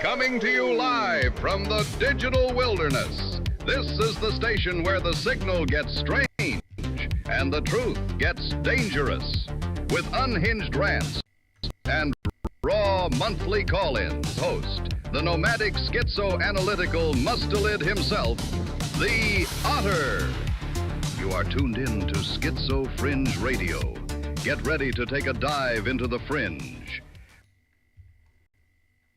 Coming to you live from the digital wilderness. This is the station where the signal gets strange and the truth gets dangerous. With unhinged rants and raw monthly call-ins, host, the nomadic schizoanalytical mustelid himself, the Otter. You are tuned in to SchizoFringe Radio. Get ready to take a dive into the fringe.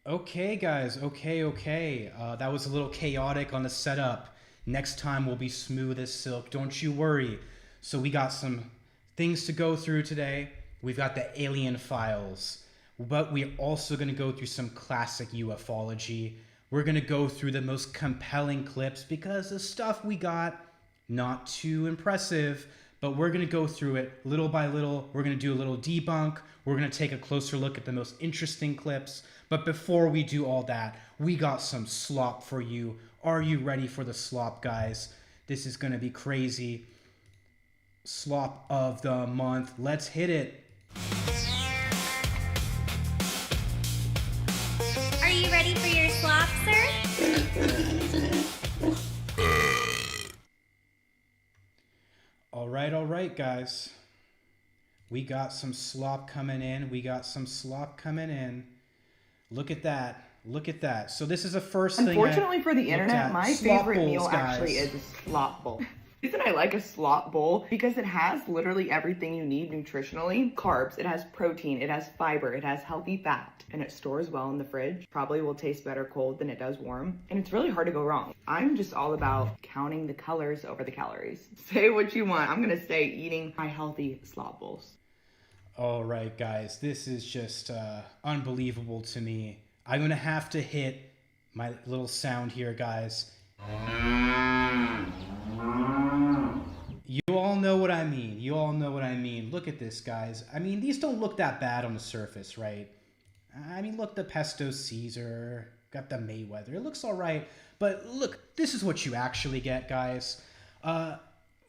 Okay, guys. Okay. That was a little chaotic on the setup. Next time will be smooth as silk. Don't you worry. So we got some things to go through today. We've got the alien files. But we're also going to go through some classic ufology. We're going to go through the most compelling clips because the stuff we got, not too impressive. But we're going to go through it little by little. We're going to do a little debunk. We're going to take a closer look at the most interesting clips. But before we do all that, we got some slop for you. Are you ready for the slop, guys? This is going to be crazy. Slop of the month. Let's hit it. Are you ready for your slop, sir? All right, guys. We got some slop coming in. Look at that. So this is the first thing. Unfortunately for the internet, my favorite meal guys. actually is a slop bowl. The reason I like a slop bowl because it has literally everything you need nutritionally. Carbs, it has protein, it has fiber, it has healthy fat, and it stores well in the fridge. Probably will taste better cold than it does warm. And it's really hard to go wrong. I'm just all about counting the colors over the calories. Say what you want. I'm gonna say eating my healthy slop bowls. All right, guys. This is just unbelievable to me. I'm going to have to hit my little sound here, guys. You all know what I mean. Look at this, guys. I mean, these don't look that bad on the surface, right? I mean, look, the Pesto Caesar, got the Mayweather. It looks all right. But look, this is what you actually get, guys.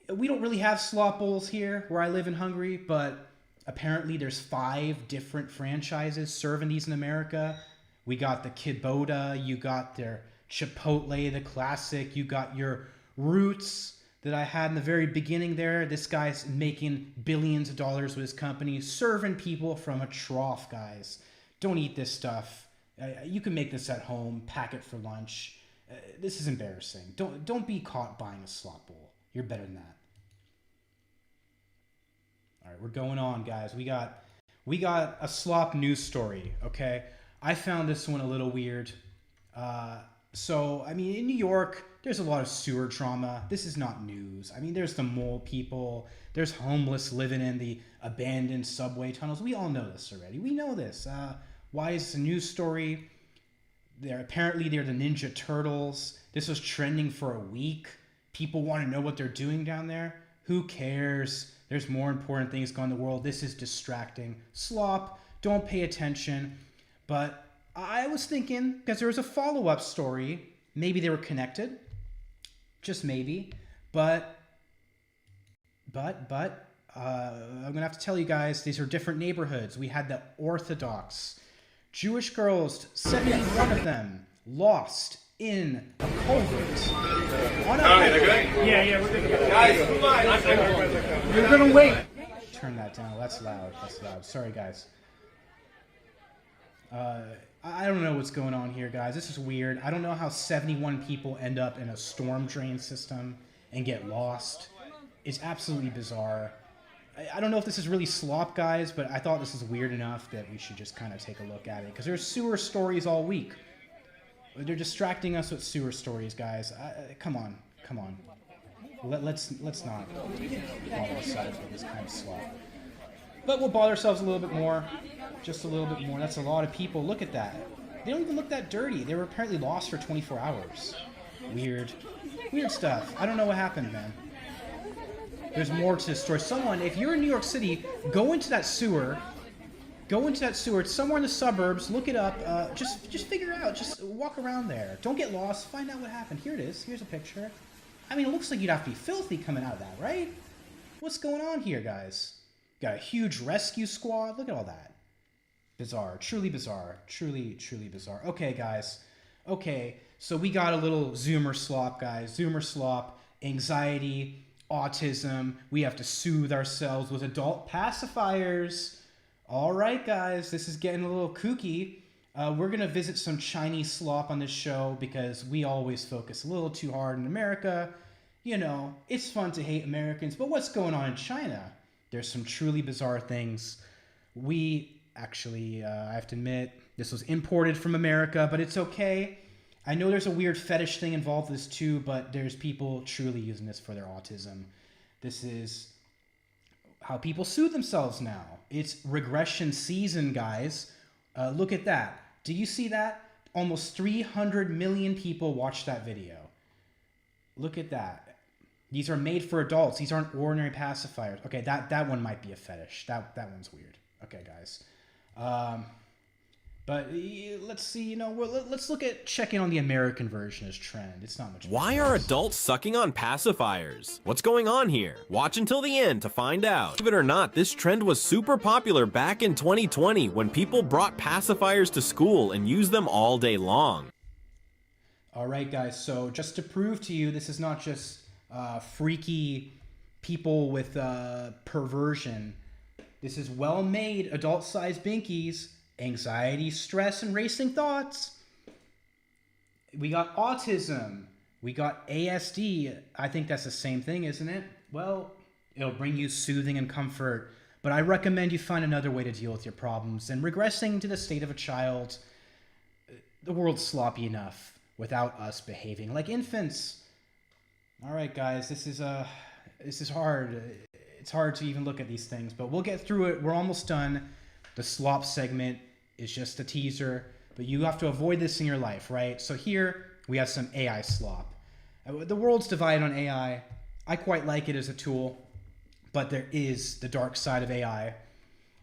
We don't really have slop bowls here where I live in Hungary, but apparently there's 5 different franchises serving these in America. We got the Kubota, you got their Chipotle, the classic, you got your Roots that I had in the very beginning there. This guy's making billions of dollars with his company, serving people from a trough, guys. Don't eat this stuff. You can make this at home, pack it for lunch. This is embarrassing. Don't be caught buying a slop bowl. You're better than that. All right, we're going on, guys. We got a slop news story, okay? I found this one a little weird. So, I mean, in New York, there's a lot of sewer drama. This is not news. I mean, there's the mole people. There's homeless living in the abandoned subway tunnels. We all know this already. We know this. Why is this a news story? Apparently, they're the Ninja Turtles. This was trending for a week. People want to know what they're doing down there. Who cares? There's more important things going on in the world. This is distracting. Slop. Don't pay attention. But I was thinking, because there was a follow-up story, maybe they were connected. Just maybe. But I'm going to have to tell you guys, these are different neighborhoods. We had the Orthodox. Jewish girls, 71 of them, lost in a culvert. Yeah, we're good. Guys, come on. You're gonna wait. Turn that down. That's loud. Sorry, guys. I don't know what's going on here, guys. This is weird. I don't know how 71 people end up in a storm drain system and get lost. It's absolutely bizarre. I don't know if this is really slop, guys, but I thought this is weird enough that we should just kind of take a look at it. Because there's sewer stories all week. They're distracting us with sewer stories, guys. Come on. Let's not bother ourselves with this kind of slop. But we'll bother ourselves a little bit more. Just a little bit more. That's a lot of people. Look at that. They don't even look that dirty. They were apparently lost for 24 hours. Weird stuff. I don't know what happened, man. There's more to the story. Someone, if you're in New York City, go into that sewer. It's somewhere in the suburbs. Look it up. Just figure it out. Just walk around there. Don't get lost. Find out what happened. Here it is. Here's a picture. I mean, it looks like you'd have to be filthy coming out of that, right? What's going on here, guys? Got a huge rescue squad. Look at all that. Bizarre. Truly bizarre. Truly bizarre. Okay, guys. Okay, so we got a little Zoomer slop, guys. Zoomer slop, anxiety, autism. We have to soothe ourselves with adult pacifiers. All right, guys, this is getting a little kooky. We're going to visit some Chinese slop on this show because we always focus a little too hard in America. You know, it's fun to hate Americans, but what's going on in China? There's some truly bizarre things. We actually, I have to admit, this was imported from America, but it's okay. I know there's a weird fetish thing involved with this too, but there's people truly using this for their autism. This is how people soothe themselves now. It's regression season, guys. Look at that. Do you see that? Almost 300 million people watched that video. Look at that. These are made for adults. These aren't ordinary pacifiers. Okay, that one might be a fetish. That one's weird. Okay, guys. But let's see, you know, let's look at checking on the American version as trend. It's not much. Why are adults sucking on pacifiers? What's going on here? Watch until the end to find out. Believe it or not, this trend was super popular back in 2020 when people brought pacifiers to school and used them all day long. All right, guys, so just to prove to you, this is not just freaky people with perversion. This is well-made adult-sized binkies. Anxiety, stress, and racing thoughts. We got autism. We got ASD. I think that's the same thing, isn't it? Well, it'll bring you soothing and comfort, but I recommend you find another way to deal with your problems. And regressing to the state of a child, the world's sloppy enough without us behaving like infants. All right, guys, this is hard. It's hard to even look at these things, but we'll get through it. We're almost done. The slop segment is just a teaser, but you have to avoid this in your life, right? So here we have some AI slop. The world's divided on AI. I quite like it as a tool, but there is the dark side of AI.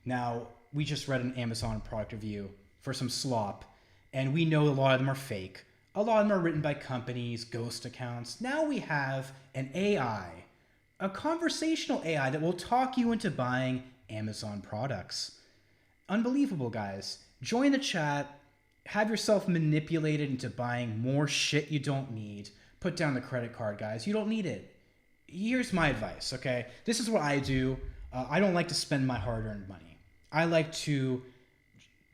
Now, we just read an Amazon product review for some slop, and we know a lot of them are fake. A lot of them are written by companies, ghost accounts. Now we have an AI, a conversational AI that will talk you into buying Amazon products. Unbelievable, guys. Join the chat. Have yourself manipulated into buying more shit you don't need. Put down the credit card, guys. You don't need it. Here's my advice, okay? This is what I do. I don't like to spend my hard-earned money. I like to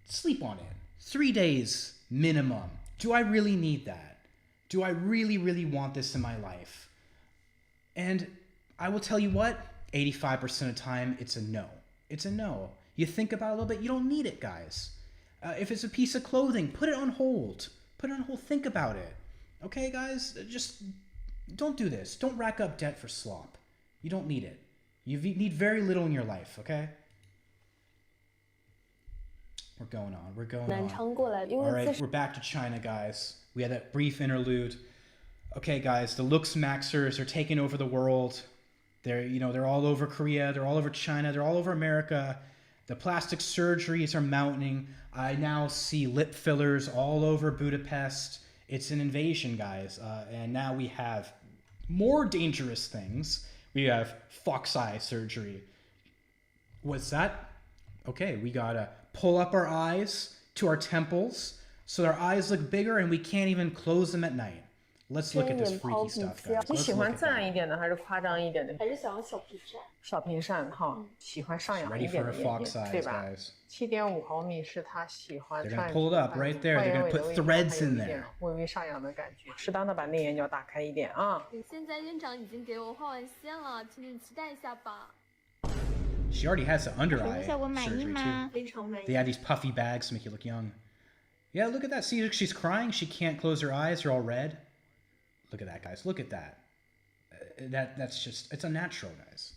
sleep on it. 3 days minimum. Do I really need that? Do I really, really want this in my life? And I will tell you what, 85% of the time, it's a no. It's a no. You think about it a little bit, you don't need it, guys. If it's a piece of clothing, put it on hold. Put it on hold, think about it. Okay, guys? Just don't do this. Don't rack up debt for slop. You don't need it. You need very little in your life, okay? We're going on. All right, we're back to China, guys. We had that brief interlude. Okay, guys, the looks maxers are taking over the world. They're all over Korea. They're all over China. They're all over America. The plastic surgeries are mounting. I now see lip fillers all over Budapest. It's an invasion, guys. And now we have more dangerous things. We have fox eye surgery. What's that? Okay, we gotta pull up our eyes to our temples so our eyes look bigger and we can't even close them at night. Let's look at this freaky stuff, guys. 你喜欢自然一点的，还是夸张一点的？还是想要小屏扇？小屏扇哈，喜欢上扬一点的眼睛，对吧？7.5毫米是他喜欢。They're gonna pull it up right there. They're gonna put threads in there. 微微上扬的感觉，适当的把内眼角打开一点啊。现在院长已经给我画完线了，请你期待一下吧。She already has the under eye surgery too. They add these puffy bags to make you look young. Yeah, look at that. See, she's crying. She can't close her eyes. They're all red. Look at that, guys. Look at that. That's just, it's unnatural, guys.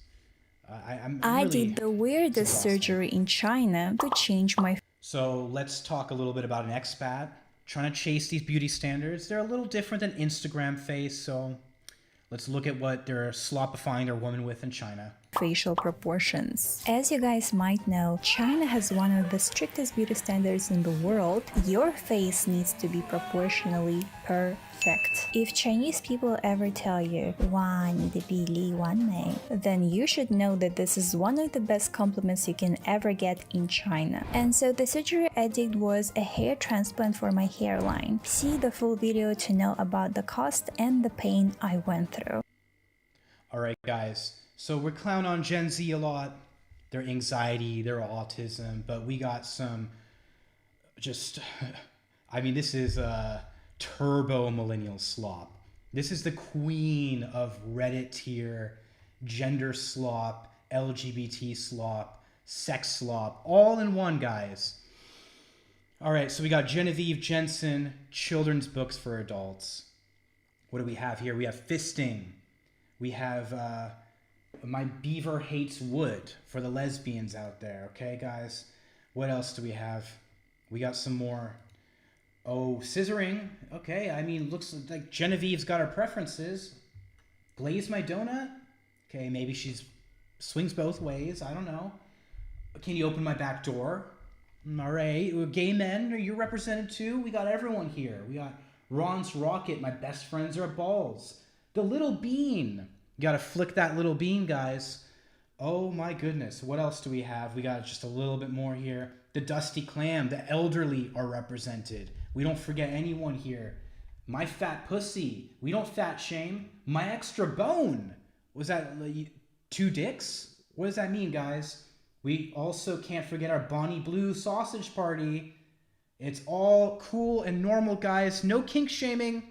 I did the weirdest surgery in China to change my... So let's talk a little bit about an expat trying to chase these beauty standards. They're a little different than Instagram face, so let's look at what they're slopifying their woman with in China. facial proportions. As you guys might know, China has one of the strictest beauty standards in the world. Your face needs to be proportionally perfect. If Chinese people ever tell you, 哇，你的比例完美, then you should know that this is one of the best compliments you can ever get in China. And so the surgery I did was a hair transplant for my hairline. See the full video to know about the cost and the pain I went through. Alright guys, so we're clown on Gen Z a lot, their anxiety, their autism, but we got some just, I mean, this is a turbo millennial slop. This is the queen of Reddit tier, gender slop, LGBT slop, sex slop, all in one, guys. Alright, so we got Genevieve Jensen, children's books for adults. What do we have here? We have fisting. We have My Beaver Hates Wood for the lesbians out there, okay, guys? What else do we have? We got some more. Oh, scissoring. Okay, I mean, looks like Genevieve's got her preferences. Glaze my donut? Okay, maybe she's swings both ways. I don't know. Can you open my back door? All right. Gay men, are you represented too? We got everyone here. We got Ron's Rocket. My best friends are balls. The little bean. You gotta flick that little bean, guys. Oh my goodness. What else do we have? We got just a little bit more here. The Dusty Clam. The elderly are represented. We don't forget anyone here. My fat pussy. We don't fat shame. My extra bone. Was that 2 dicks? What does that mean, guys? We also can't forget our Bonnie Blue sausage party. It's all cool and normal, guys. No kink shaming.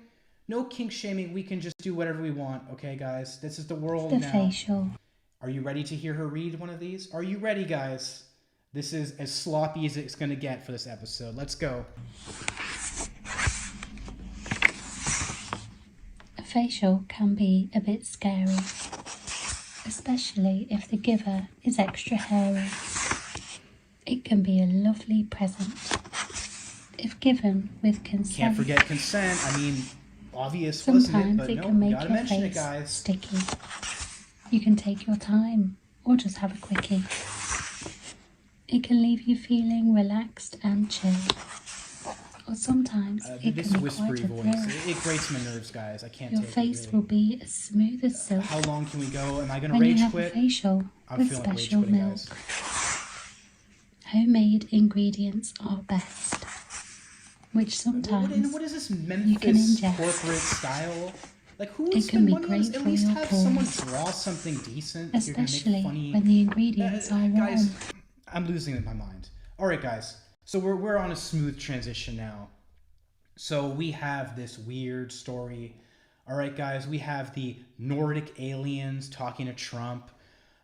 No kink shaming. We can just do whatever we want. Okay, guys? This is the world now. Facial. Are you ready to hear her read one of these? Are you ready, guys? This is as sloppy as it's going to get for this episode. Let's go. A facial can be a bit scary, especially if the giver is extra hairy. It can be a lovely present if given with consent. Can't forget consent. I mean, obvious, sometimes wasn't it? But it no, can make gotta your mention face it, guys. sticky. You can take your time or just have a quickie. It can leave you feeling relaxed and chill. Or sometimes it this can be whispery quite a voice, thrill. it grates my nerves, guys. I can't Your take face it, will really. be as smooth as silk How long can we go? Am I going to when you rage have quit? a facial I'm with feeling like rage special quitting, milk. guys. Homemade ingredients are best, which sometimes What is this you can Memphis ingest. corporate style? Like, who would It can spend be money on this? great At for least your have someone pores. draw something decent. If you're gonna Especially make funny. when the ingredients are warm. Guys, I'm losing my mind. All right, guys. So we're on a smooth transition now. So we have this weird story. All right, guys. We have the Nordic aliens talking to Trump.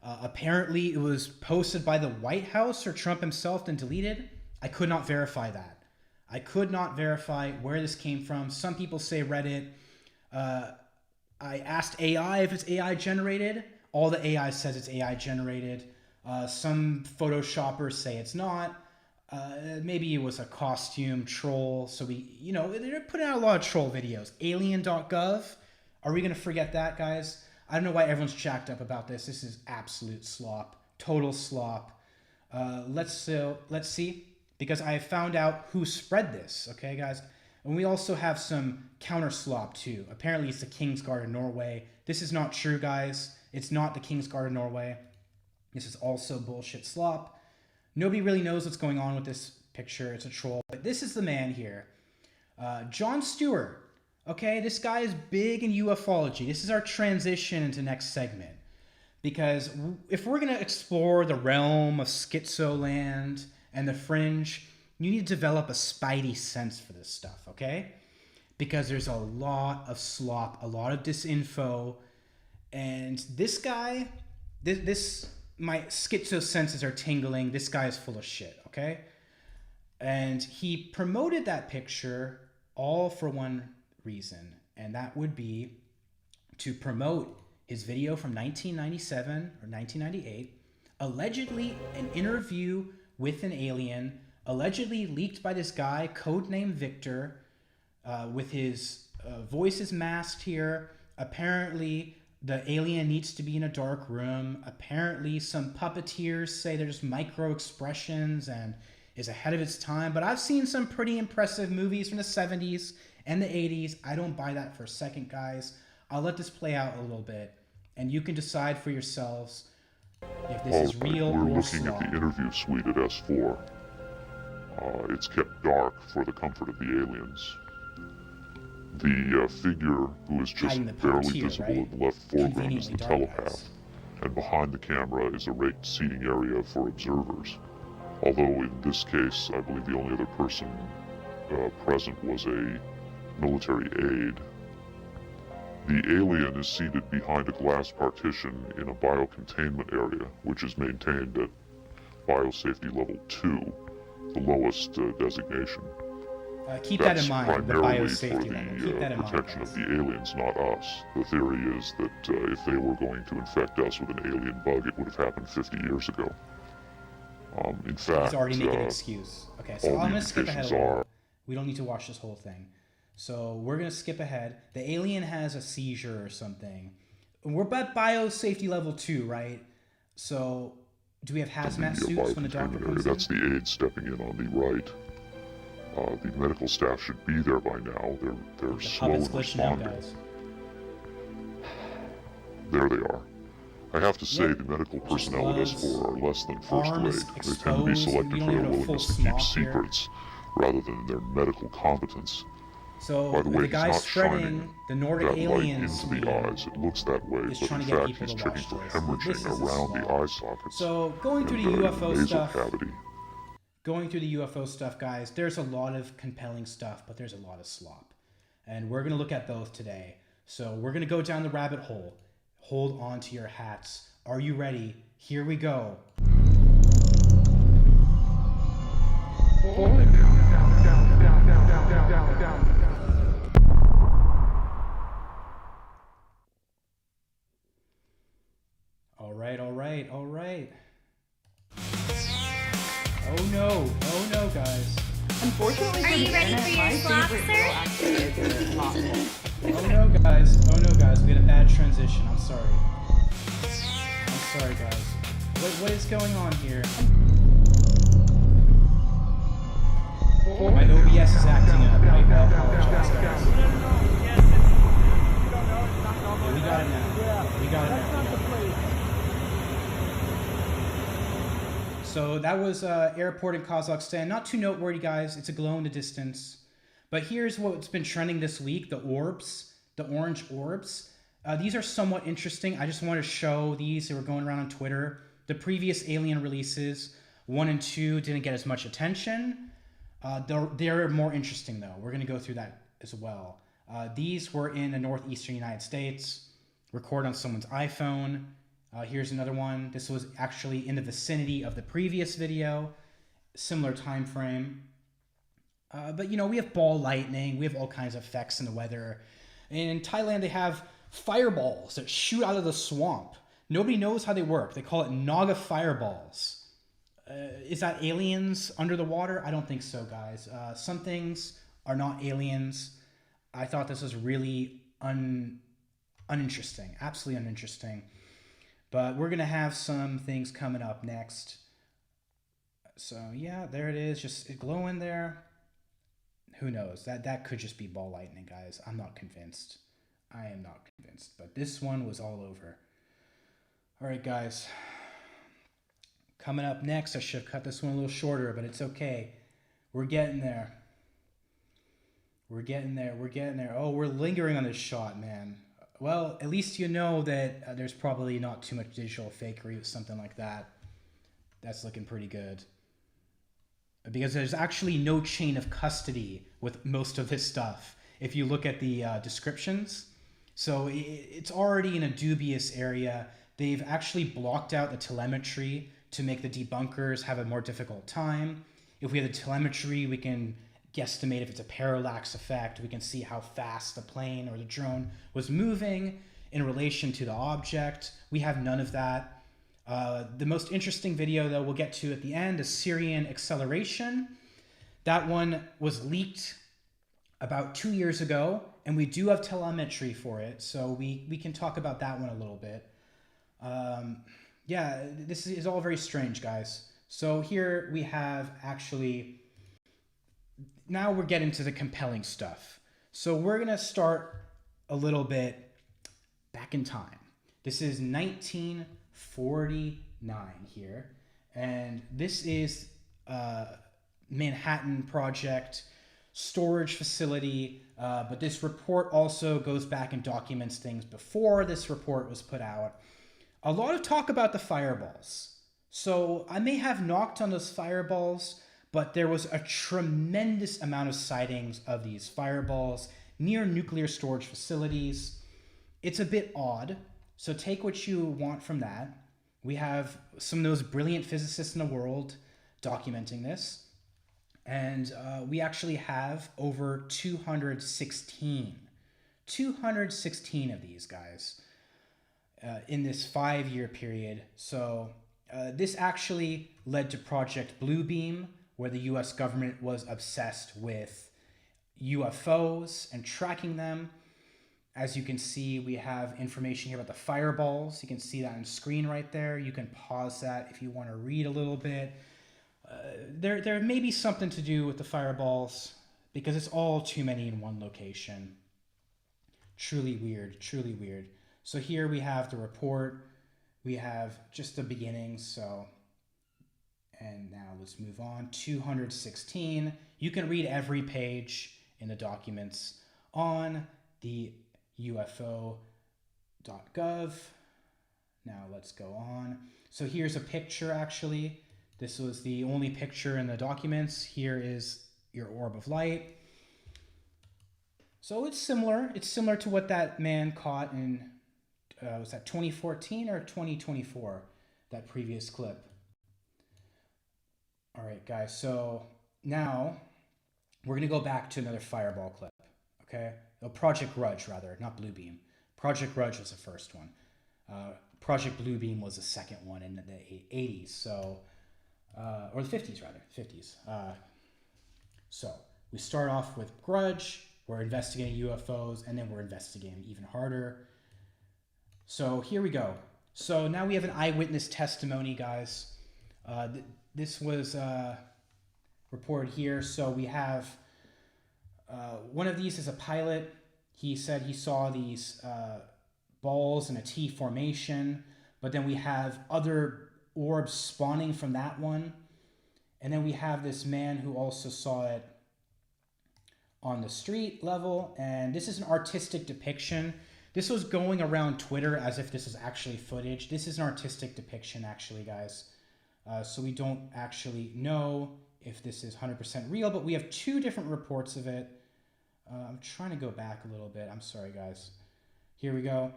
Apparently, it was posted by the White House or Trump himself and deleted. I could not verify that. I could not verify where this came from. Some people say Reddit. I asked AI if it's AI generated. All the AI says it's AI generated. Some Photoshoppers say it's not. Maybe it was a costume troll. So they're putting out a lot of troll videos. Alien.gov. Are we going to forget that, guys? I don't know why everyone's jacked up about this. This is absolute slop. Total slop. Let's see. Because I found out who spread this. Okay, guys? And we also have some counter slop too. Apparently it's the Kingsguard of Norway. This is not true, guys. It's not the Kingsguard of Norway. This is also bullshit slop. Nobody really knows what's going on with this picture. It's a troll. But this is the man here. Jon Stewart. Okay, this guy is big in ufology. This is our transition into next segment. Because if we're going to explore the realm of Schizoland and the fringe, you need to develop a spidey sense for this stuff, okay? Because there's a lot of slop, a lot of disinfo, and this guy, my schizo senses are tingling. This guy is full of shit, okay? And he promoted that picture all for one reason, and that would be to promote his video from 1997 or 1998, allegedly an interview with an alien, allegedly leaked by this guy, codenamed Victor, with his voice is masked here. Apparently, The alien needs to be in a dark room. Apparently, some puppeteers say there's micro expressions and is ahead of its time. But I've seen some pretty impressive movies from the 70s and the 80s. I don't buy that for a second, guys. I'll let this play out a little bit, and you can decide for yourselves if this is real we're or looking slop. at the interview suite at S4. It's kept dark for the comfort of the aliens. The figure who is just barely visible in the left foreground is the telepath, and behind the camera is a raked seating area for observers. Although in this case, I believe the only other person present was a military aide. The alien is seated behind a glass partition in a biocontainment area, which is maintained at biosafety level 2, the lowest designation. Keep that in mind, the biosafety level. Keep that in mind. Protection of the aliens, not us. The theory is that if they were going to infect us with an alien bug, it would have happened 50 years ago. In fact, he's already making an excuse. Okay, so I'm going to skip ahead a little. We don't need to watch this whole thing. So we're going to skip ahead. The alien has a seizure or something. We're at biosafety level 2, right? So do we have hazmat suits when the doctor comes in? That's the aide stepping in on the right. The medical staff should be there by now. They're slow in responding. There they are. I have to say, the medical personnel at S4 are less than first rate. They tend to be selected for their willingness to keep secrets rather than their medical competence. So by the way, the guy he's not spreading the Nordic that aliens light into the eyes. It looks that way, but in fact he's checking for hemorrhaging around the eye sockets. So going through the UFO stuff. Cavity. Going through the UFO stuff, guys, there's a lot of compelling stuff, but there's a lot of slop. And we're going to look at both today. So we're going to go down the rabbit hole. Hold on to your hats. Are you ready? Here we go. All right. Oh no, guys. Unfortunately, Are you ready for your slop, sir? Oh no, guys. We had a bad transition. I'm sorry, guys. What is going on here? My OBS is acting up. I apologize, guys. Yeah, we got it now. So that was airport in Kazakhstan. Not too noteworthy, guys. It's a glow in the distance. But here's what's been trending this week. The orbs. The orange orbs. These are somewhat interesting. I just want to show these. They were going around on Twitter. The previous Alien releases, 1 and 2, didn't get as much attention. They're more interesting, though. We're going to go through that as well. These were in the northeastern United States. Recorded on someone's iPhone. Here's another one. This was actually in the vicinity of the previous video. Similar time frame. But, we have ball lightning. We have all kinds of effects in the weather. In Thailand, they have fireballs that shoot out of the swamp. Nobody knows how they work. They call it Naga fireballs. Is that aliens under the water? I don't think so, guys. Some things are not aliens. I thought this was really uninteresting. Absolutely uninteresting. But we're going to have some things coming up next. So, yeah, there it is. Just glowing there. Who knows? That could just be ball lightning, guys. I'm not convinced. I am not convinced. But this one was all over. All right, guys. Coming up next, I should have cut this one a little shorter, but it's okay. We're getting there. We're getting there. Oh, we're lingering on this shot, man. Well, at least you know that there's probably not too much digital fakery or something like that. That's looking pretty good. Because there's actually no chain of custody with most of this stuff. If you look at the descriptions. So it's already in a dubious area. They've actually blocked out the telemetry to make the debunkers have a more difficult time. If we have the telemetry, we can guesstimate if it's a parallax effect. We can see how fast the plane or the drone was moving in relation to the object. We have none of that. The most interesting video, though, we'll get to at the end, is Syrian acceleration. That one was leaked about 2 years ago, and we do have telemetry for it, so we can talk about that one a little bit. Yeah, this is all very strange, guys. So here we have actually, now we're getting to the compelling stuff. So we're going to start a little bit back in time. This is 1949 here, and this is Manhattan Project storage facility, but this report also goes back and documents things before this report was put out. A lot of talk about the fireballs. So I may have knocked on those fireballs, but there was a tremendous amount of sightings of these fireballs near nuclear storage facilities. It's a bit odd, so take what you want from that. We have some of those brilliant physicists in the world documenting this. And we actually have over 216 of these guys in this 5-year period. So this actually led to Project Bluebeam, where the US government was obsessed with UFOs and tracking them. As you can see, we have information here about the fireballs. You can see that on screen right there. You can pause that if you want to read a little bit. There may be something to do with the fireballs because it's all too many in one location. Truly weird, truly weird. So here we have the report. We have just the beginnings. So, and now let's move on. 216. You can read every page in the documents on the UFO.gov. Now let's go on. So here's a picture actually. This was the only picture in the documents. Here is your orb of light. So it's similar. It's similar to what that man caught in, was that 2014 or 2024? That previous clip. All right, guys. So now we're going to go back to another fireball clip. Okay? Oh, Project Grudge, rather, not Bluebeam. Project Grudge was the first one. Project Bluebeam was the second one in the 80s. So... or the 50s rather, 50s. So we start off with Grudge, we're investigating UFOs, and then we're investigating even harder. So here we go. So now we have an eyewitness testimony, guys. This was reported here. So we have one of these is a pilot. He said he saw these balls in a T formation, but then we have other orbs spawning from that one. And then we have this man who also saw it on the street level. And this is an artistic depiction. This was going around Twitter as if this is actually footage. This is an artistic depiction, actually, guys. So we don't actually know if this is 100% real, but we have 2 different reports of it. I'm trying to go back a little bit. I'm sorry, guys. Here we go.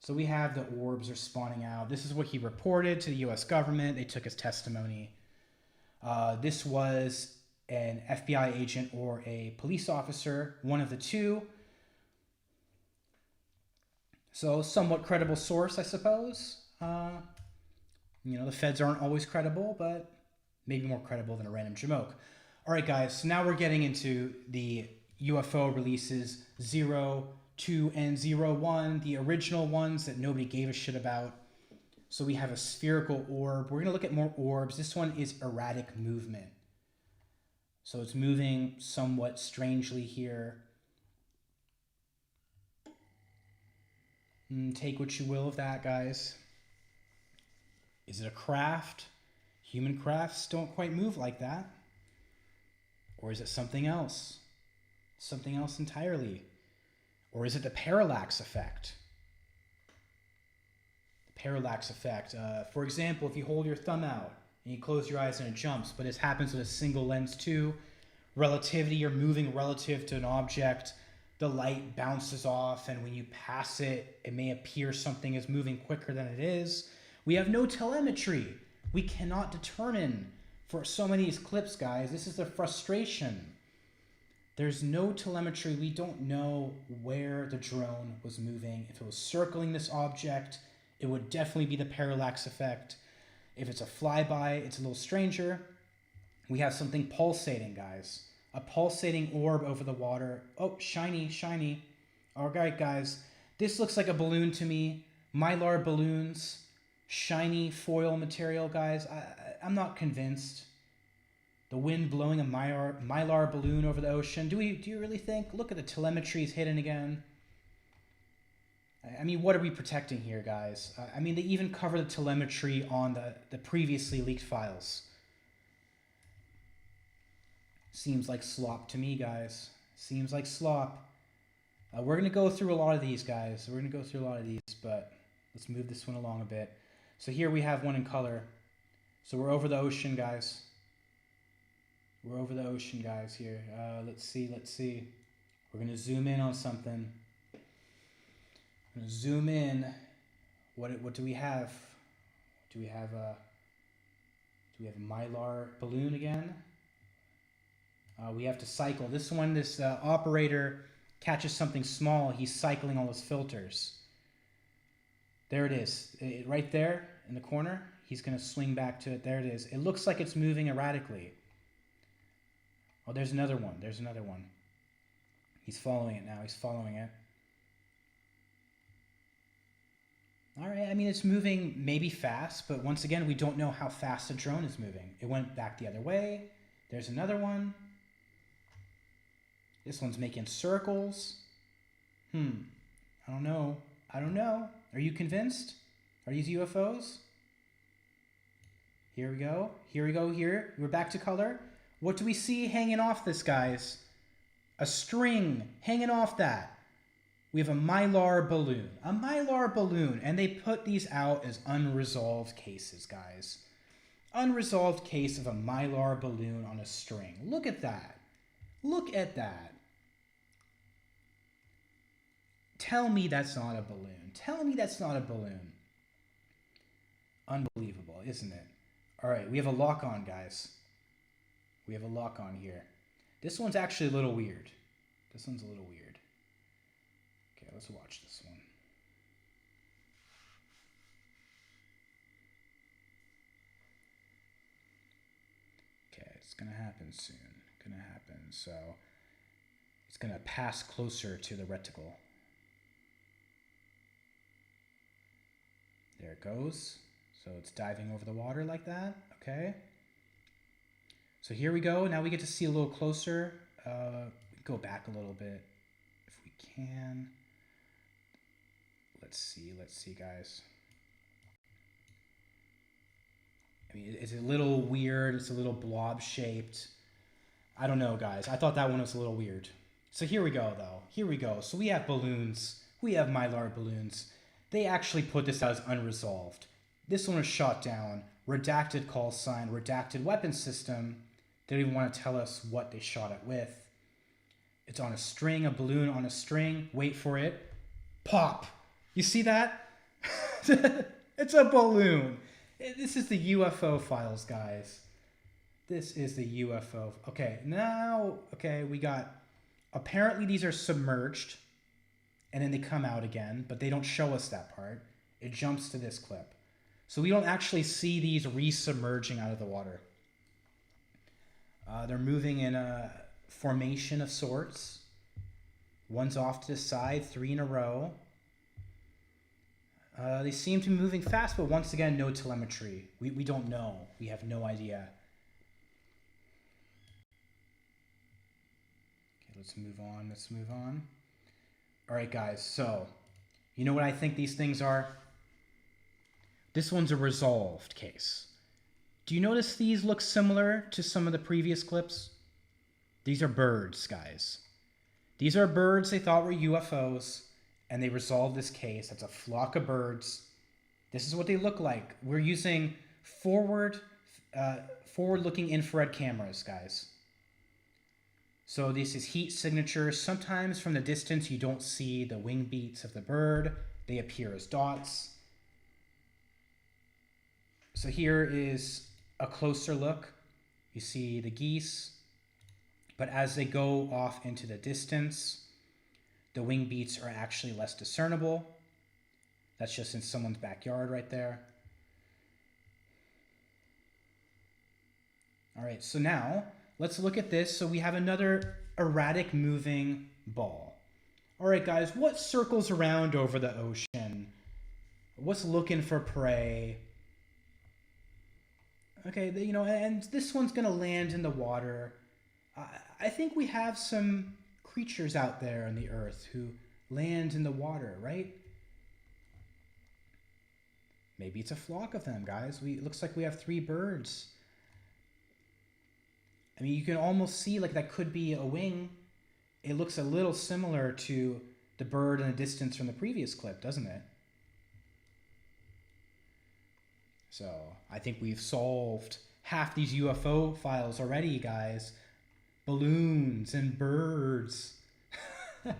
So we have the orbs are spawning out. This is what he reported to the US government. They took his testimony. This was an FBI agent or a police officer, one of the two. So somewhat credible source, I suppose. You know, the feds aren't always credible, but maybe more credible than a random jamoke. All right, guys, so now we're getting into the UFO releases 0, 2, and 01, the original ones that nobody gave a shit about. So we have a spherical orb. We're going to look at more orbs. This one is erratic movement. So it's moving somewhat strangely here. Take what you will of that, guys. Is it a craft? Human crafts don't quite move like that. Or is it something else? Something else entirely? Or is it the parallax effect? The parallax effect. For example, if you hold your thumb out and you close your eyes and it jumps, but it happens with a single lens too. Relativity, you're moving relative to an object. The light bounces off, and when you pass it, it may appear something is moving quicker than it is. We have no telemetry. We cannot determine for so many of these clips, guys. This is the frustration. There's no telemetry. We don't know where the drone was moving. If it was circling this object, it would definitely be the parallax effect. If it's a flyby, it's a little stranger. We have something pulsating, guys. A pulsating orb over the water. Oh, shiny, shiny. All right, guys. This looks like a balloon to me. Mylar balloons. Shiny foil material, guys. I'm not convinced. The wind blowing a mylar balloon over the ocean. Do you really think? Look at the telemetry is hidden again. I mean, what are we protecting here, guys? I mean, they even cover the telemetry on the previously leaked files. Seems like slop to me, guys. Seems like slop. We're going to go through a lot of these, guys. We're going to go through a lot of these, but let's move this one along a bit. So here we have one in color. So we're over the ocean, guys. We're over the ocean, guys, here. Let's see. We're going to zoom in on something. I'm going to zoom in. What do we have? Do we have a mylar balloon again? We have to cycle. This one, this operator catches something small. He's cycling all his filters. There it is. Right there in the corner. He's going to swing back to it. There it is. It looks like it's moving erratically. Oh, there's another one. There's another one. He's following it now. He's following it. All right. I mean, it's moving maybe fast, but once again, we don't know how fast the drone is moving. It went back the other way. There's another one. This one's making circles. I don't know. I don't know. Are you convinced? Are these UFOs? Here we go. Here we go here. We're back to color. What do we see hanging off this, guys? A string hanging off that. We have a mylar balloon. A mylar balloon. And they put these out as unresolved cases, guys. Unresolved case of a mylar balloon on a string. Look at that. Look at that. Tell me that's not a balloon. Tell me that's not a balloon. Unbelievable, isn't it? All right, we have a lock-on, guys. We have a lock-on here. This one's actually a little weird. This one's a little weird. Okay, let's watch this one. Okay, it's going to happen soon. Going to happen. So it's going to pass closer to the reticle. There it goes. So it's diving over the water like that. Okay. So here we go. Now we get to see a little closer. Go back a little bit if we can. Let's see, guys. I mean, it's a little weird. It's a little blob shaped. I don't know, guys. I thought that one was a little weird. So here we go, though. Here we go. So we have balloons. We have mylar balloons. They actually put this out as unresolved. This one was shot down. Redacted call sign. Redacted weapon system. They don't even want to tell us what they shot it with. It's on a string, a balloon on a string. Wait for it. Pop. You see that? It's a balloon. This is the UFO files, guys. This is the UFO. Okay, now, we got, apparently these are submerged, and then they come out again, but they don't show us that part. It jumps to this clip. So we don't actually see these re-submerging out of the water. They're moving in a formation of sorts. One's off to the side, 3 in a row. They seem to be moving fast, but once again, no telemetry. We don't know. We have no idea. Okay, let's move on. Let's move on. All right, guys. So, you know what I think these things are? This one's a resolved case. Do you notice these look similar to some of the previous clips? These are birds, guys. These are birds they thought were UFOs, and they resolved this case. That's a flock of birds. This is what they look like. We're using forward-looking infrared cameras, guys. So this is heat signatures. Sometimes from the distance you don't see the wing beats of the bird. They appear as dots. So here is a closer look. You see the geese, but as they go off into the distance, the wing beats are actually less discernible. That's just in someone's backyard right there. All right, so now let's look at this. So we have another erratic moving ball. All right, guys, what circles around over the ocean? What's looking for prey? Okay, you know, and this one's going to land in the water. I think we have some creatures out there on the earth who land in the water, right? Maybe it's a flock of them, guys. It looks like we have 3 birds. I mean, you can almost see like that could be a wing. It looks a little similar to the bird in the distance from the previous clip, doesn't it? So I think we've solved half these UFO files already, guys. Balloons and birds. All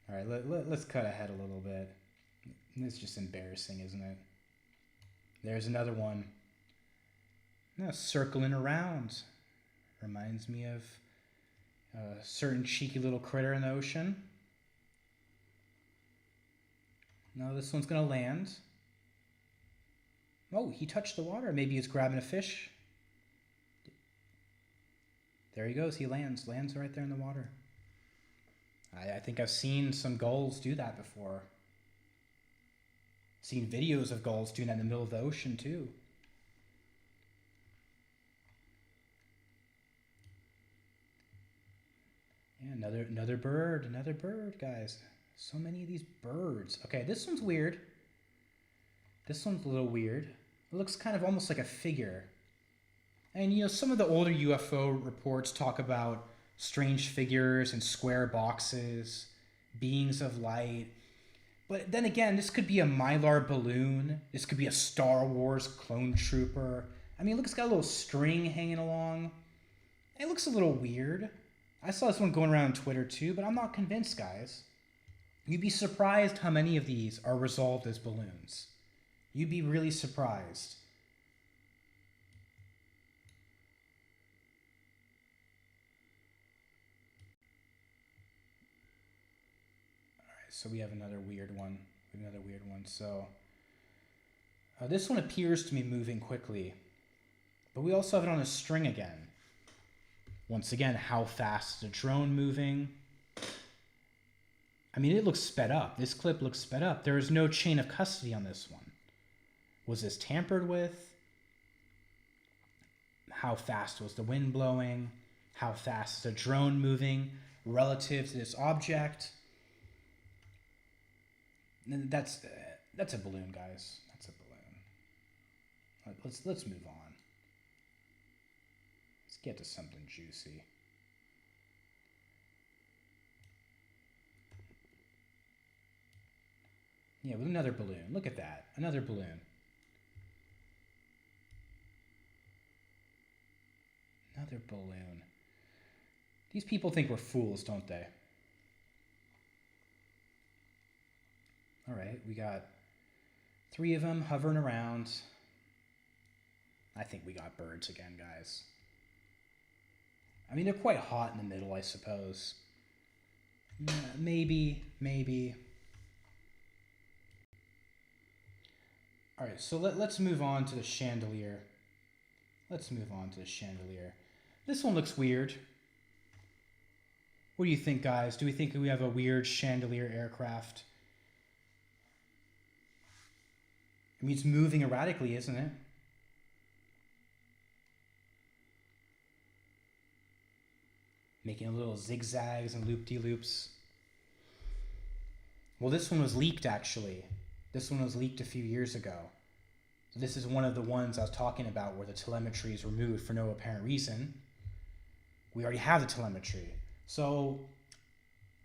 right, let's cut ahead a little bit. It's just embarrassing, isn't it? There's another one. Now circling around. Reminds me of a certain cheeky little critter in the ocean. Now this one's gonna land. Oh, he touched the water. Maybe he's grabbing a fish. There he goes. He lands right there in the water. I think I've seen some gulls do that before. Seen videos of gulls doing that in the middle of the ocean too. Yeah, another bird, guys. So many of these birds. Okay, this one's weird. This one's a little weird. It looks kind of almost like a figure. And you know, some of the older UFO reports talk about strange figures and square boxes, beings of light. But then again, this could be a Mylar balloon. This could be a Star Wars clone trooper. I mean, look, it's got a little string hanging along. It looks a little weird. I saw this one going around on Twitter too, but I'm not convinced, guys. You'd be surprised how many of these are resolved as balloons. You'd be really surprised. So we have another weird one. So this one appears to be moving quickly, but we also have it on a string again. Once again, how fast is the drone moving? I mean, it looks sped up. This clip looks sped up. There is no chain of custody on this one. Was this tampered with? How fast was the wind blowing? How fast is the drone moving relative to this object? That's a balloon, guys. That's a balloon. Let's move on. Let's get to something juicy. Yeah, with another balloon. Look at that. Another balloon. Another balloon. These people think we're fools, don't they? All right, we got 3 of them hovering around. I think we got birds again, guys. I mean, they're quite hot in the middle, I suppose. Yeah, maybe. All right, so let's move on to the chandelier. This one looks weird. What do you think, guys? Do we think we have a weird chandelier aircraft? I mean, it's moving erratically, isn't it? Making little zigzags and loop-de-loops. Well, this one was leaked, actually. This one was leaked a few years ago. So this is one of the ones I was talking about where the telemetry is removed for no apparent reason. We already have the telemetry. So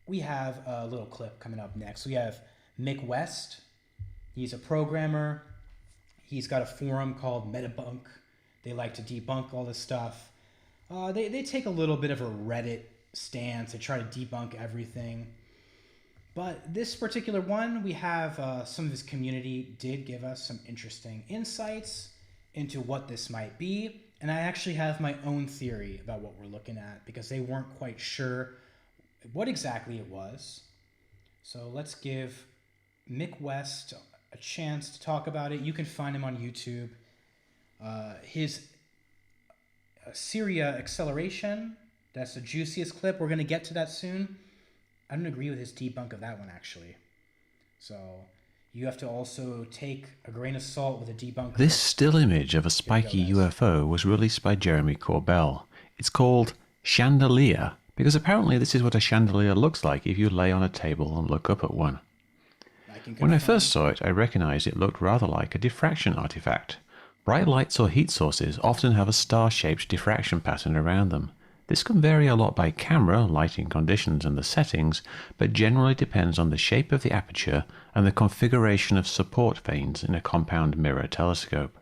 we have a little clip coming up next. We have Mick West. He's a programmer. He's got a forum called Metabunk. They like to debunk all this stuff. They take a little bit of a Reddit stance. They try to debunk everything. But this particular one, we have some of his community did give us some interesting insights into what this might be. And I actually have my own theory about what we're looking at because they weren't quite sure what exactly it was. So let's give Mick West a chance to talk about it. You can find him on YouTube. His Syria acceleration. That's the juiciest clip. We're going to get to that soon. I don't agree with his debunk of that one, actually. So you have to also take a grain of salt with a debunk. This still image of a spiky UFO was released by Jeremy Corbell. It's called Chandelier, because apparently this is what a chandelier looks like if you lay on a table and look up at one. When I first saw it, I recognized it looked rather like a diffraction artifact. Bright lights or heat sources often have a star-shaped diffraction pattern around them. This can vary a lot by camera, lighting conditions and the settings, but generally depends on the shape of the aperture and the configuration of support vanes in a compound mirror telescope.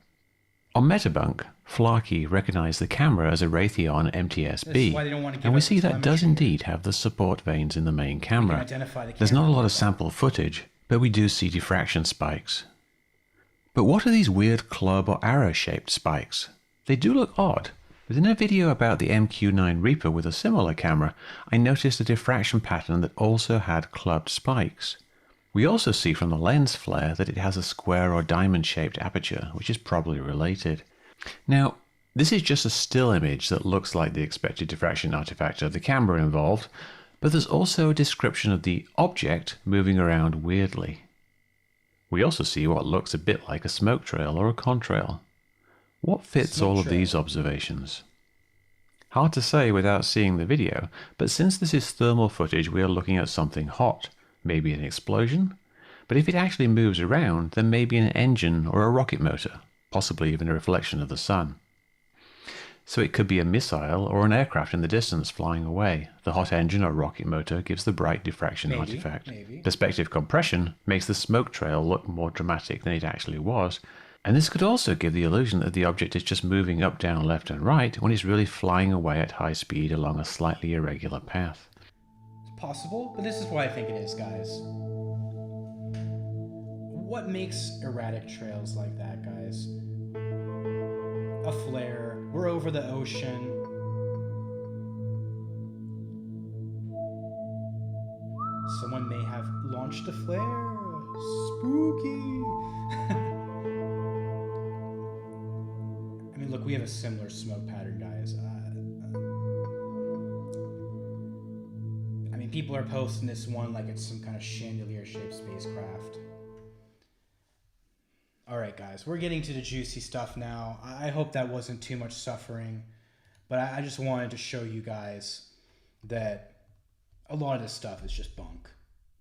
On Metabunk, Flarkey recognized the camera as a Raytheon MTS-B, and we see that does indeed have the support vanes in the main camera. There's not a lot of sample footage, but we do see diffraction spikes. But what are these weird club or arrow-shaped spikes? They do look odd, but in a video about the MQ-9 Reaper with a similar camera, I noticed a diffraction pattern that also had clubbed spikes. We also see from the lens flare that it has a square or diamond-shaped aperture, which is probably related. Now, this is just a still image that looks like the expected diffraction artifact of the camera involved, but there's also a description of the object moving around weirdly. We also see what looks a bit like a smoke trail or a contrail. What fits all of these observations? Hard to say without seeing the video, but since this is thermal footage, we are looking at something hot, maybe an explosion. But if it actually moves around, then maybe an engine or a rocket motor, possibly even a reflection of the sun. So it could be a missile or an aircraft in the distance flying away. The hot engine or rocket motor gives the bright diffraction artifact. Perspective compression makes the smoke trail look more dramatic than it actually was. And this could also give the illusion that the object is just moving up, down, left and right when it's really flying away at high speed along a slightly irregular path. It's possible, but this is what I think it is, guys. What makes erratic trails like that, guys? A flare. We're over the ocean. Someone may have launched a flare. Spooky. I mean, look, we have a similar smoke pattern, guys. I mean, people are posting this one like it's some kind of chandelier-shaped spacecraft. Alright guys, we're getting to the juicy stuff now. I hope that wasn't too much suffering, but I just wanted to show you guys that a lot of this stuff is just bunk.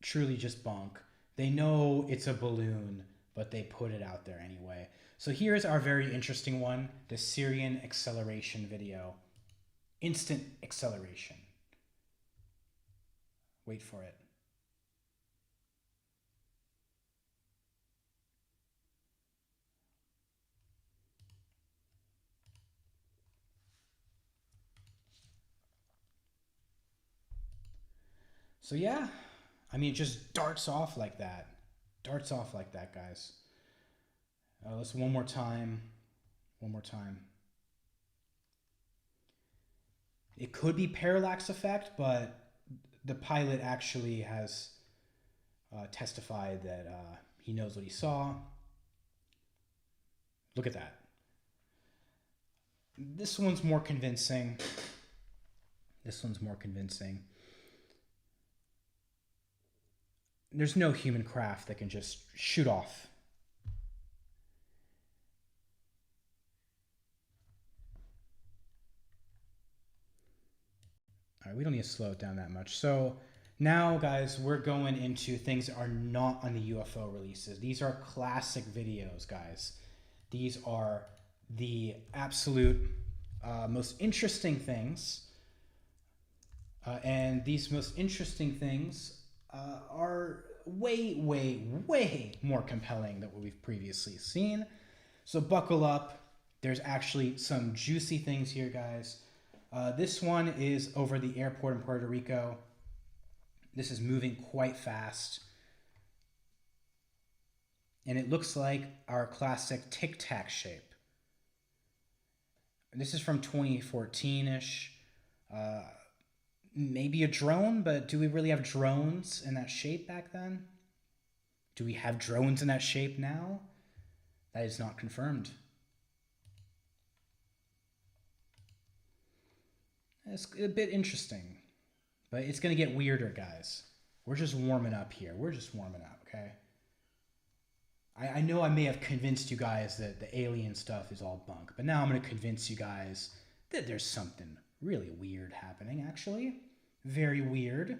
Truly just bunk. They know it's a balloon, but they put it out there anyway. So here's our very interesting one, the Syrian acceleration video. Instant acceleration. Wait for it. So yeah, I mean, it just darts off like that. Darts off like that, guys. Let's one more time. One more time. It could be parallax effect, but the pilot actually has testified that he knows what he saw. Look at that. This one's more convincing. This one's more convincing. There's no human craft that can just shoot off. All right, we don't need to slow it down that much. So now, guys, we're going into things that are not on the UFO releases. These are classic videos, guys. These are the absolute most interesting things. And these most interesting things are way, way, way more compelling than what we've previously seen. So buckle up. There's actually some juicy things here, guys. This one is over the airport in Puerto Rico. This is moving quite fast. And it looks like our classic tic-tac shape. This is from 2014-ish. Maybe a drone, but do we really have drones in that shape back then? Do we have drones in that shape now? That is not confirmed. It's a bit interesting. But it's going to get weirder, guys. We're just warming up here. We're just warming up, okay? I know I may have convinced you guys that the alien stuff is all bunk, but now I'm going to convince you guys that there's something really weird happening, actually. Very weird.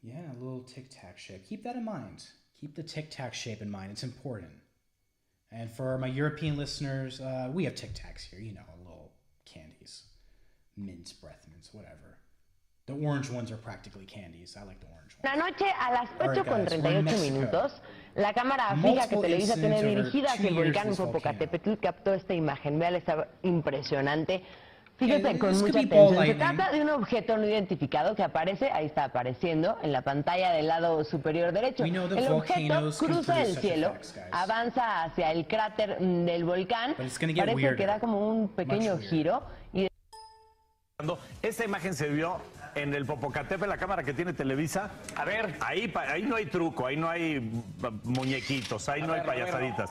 Yeah, a little tic-tac shape. Keep that in mind. Keep the tic-tac shape in mind. It's important. And for my European listeners, we have tic-tacs here. You know, little candies. Mints, breath mints, whatever. The orange ones are practically candies. I like the orange ones. La noche a las 8:38 la cámara fija que Televisa tiene dirigida hacia el volcán Popocatépetl captó esta imagen. Vean, está impresionante. Fíjate con mucha atención. Se trata de un objeto no identificado que aparece, ahí está apareciendo, en la pantalla del lado superior derecho. El objeto cruza el cielo, avanza hacia el cráter del volcán, parece que da como un pequeño giro. Esta imagen se vio en el Popocatépetl, la cámara que tiene Televisa. A ver, ahí no hay truco, ahí no hay muñequitos, ahí no hay payasaditas.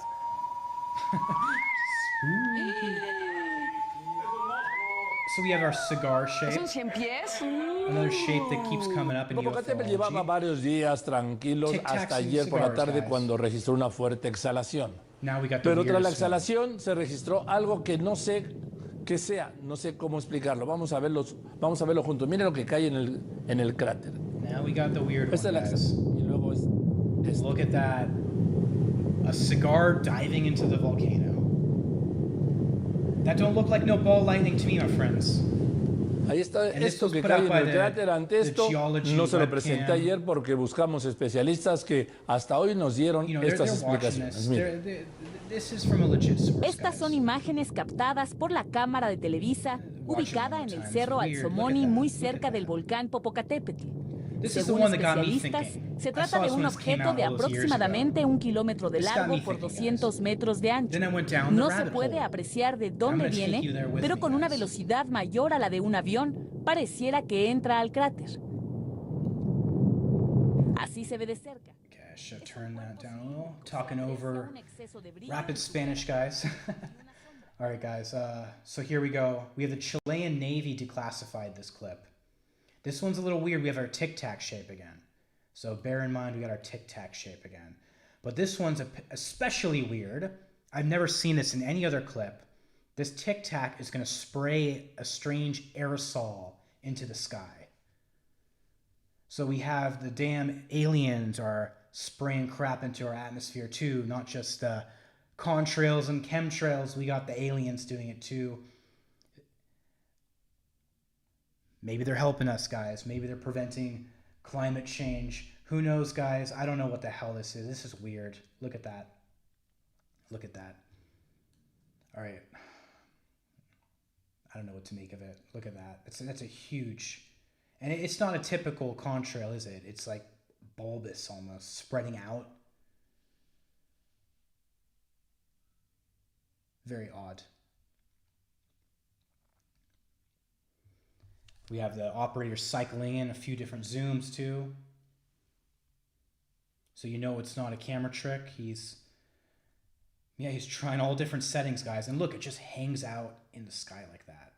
So we have our cigar shape. Another shape that keeps coming up in Popocatépetl llevaba varios días tranquilos hasta ayer por la tarde cuando registró una fuerte exhalación. Pero tras la exhalación se registró algo que no sé qué sea, no sé cómo explicarlo. Vamos a verlo juntos. Miren lo que cae en el cráter. Now we got the weird one, guys. Y luego look at that. A cigar diving into the volcano. That don't look like no ball lightning to me, my friends. Ahí está esto que cae en el cráter. Ante esto no se lo presenté ayer porque buscamos especialistas que hasta hoy nos dieron estas explicaciones. Estas son imágenes captadas por la cámara de Televisa ubicada en el cerro Alzomoni, muy cerca del volcán Popocatépetl. Según especialistas, se trata de un objeto de aproximadamente 1 kilómetro de largo por 200 metros de ancho. No se puede apreciar de dónde viene, pero con una velocidad mayor a la de un avión, pareciera que entra al cráter. Así se ve de cerca. Okay, I should turn that down a little. Talking over rapid Spanish, guys. All right, guys. So here we go. We have the Chilean Navy declassified this clip. This one's a little weird. We have our tic-tac shape again. So bear in mind we got our tic-tac shape again. But this one's especially weird. I've never seen this in any other clip. This tic-tac is going to spray a strange aerosol into the sky. So we have the damn aliens are spraying crap into our atmosphere too, not just the contrails and chemtrails. We got the aliens doing it too. Maybe they're helping us, guys. Maybe they're preventing climate change. Who knows, guys? I don't know what the hell this is. This is weird. Look at that. Look at that. All right. I don't know what to make of it. Look at that. That's a huge... And it's not a typical contrail, is it? It's like bulbous almost, spreading out. Very odd. We have the operator cycling in a few different zooms too. So you know it's not a camera trick. He's trying all different settings, guys. And look, it just hangs out in the sky like that.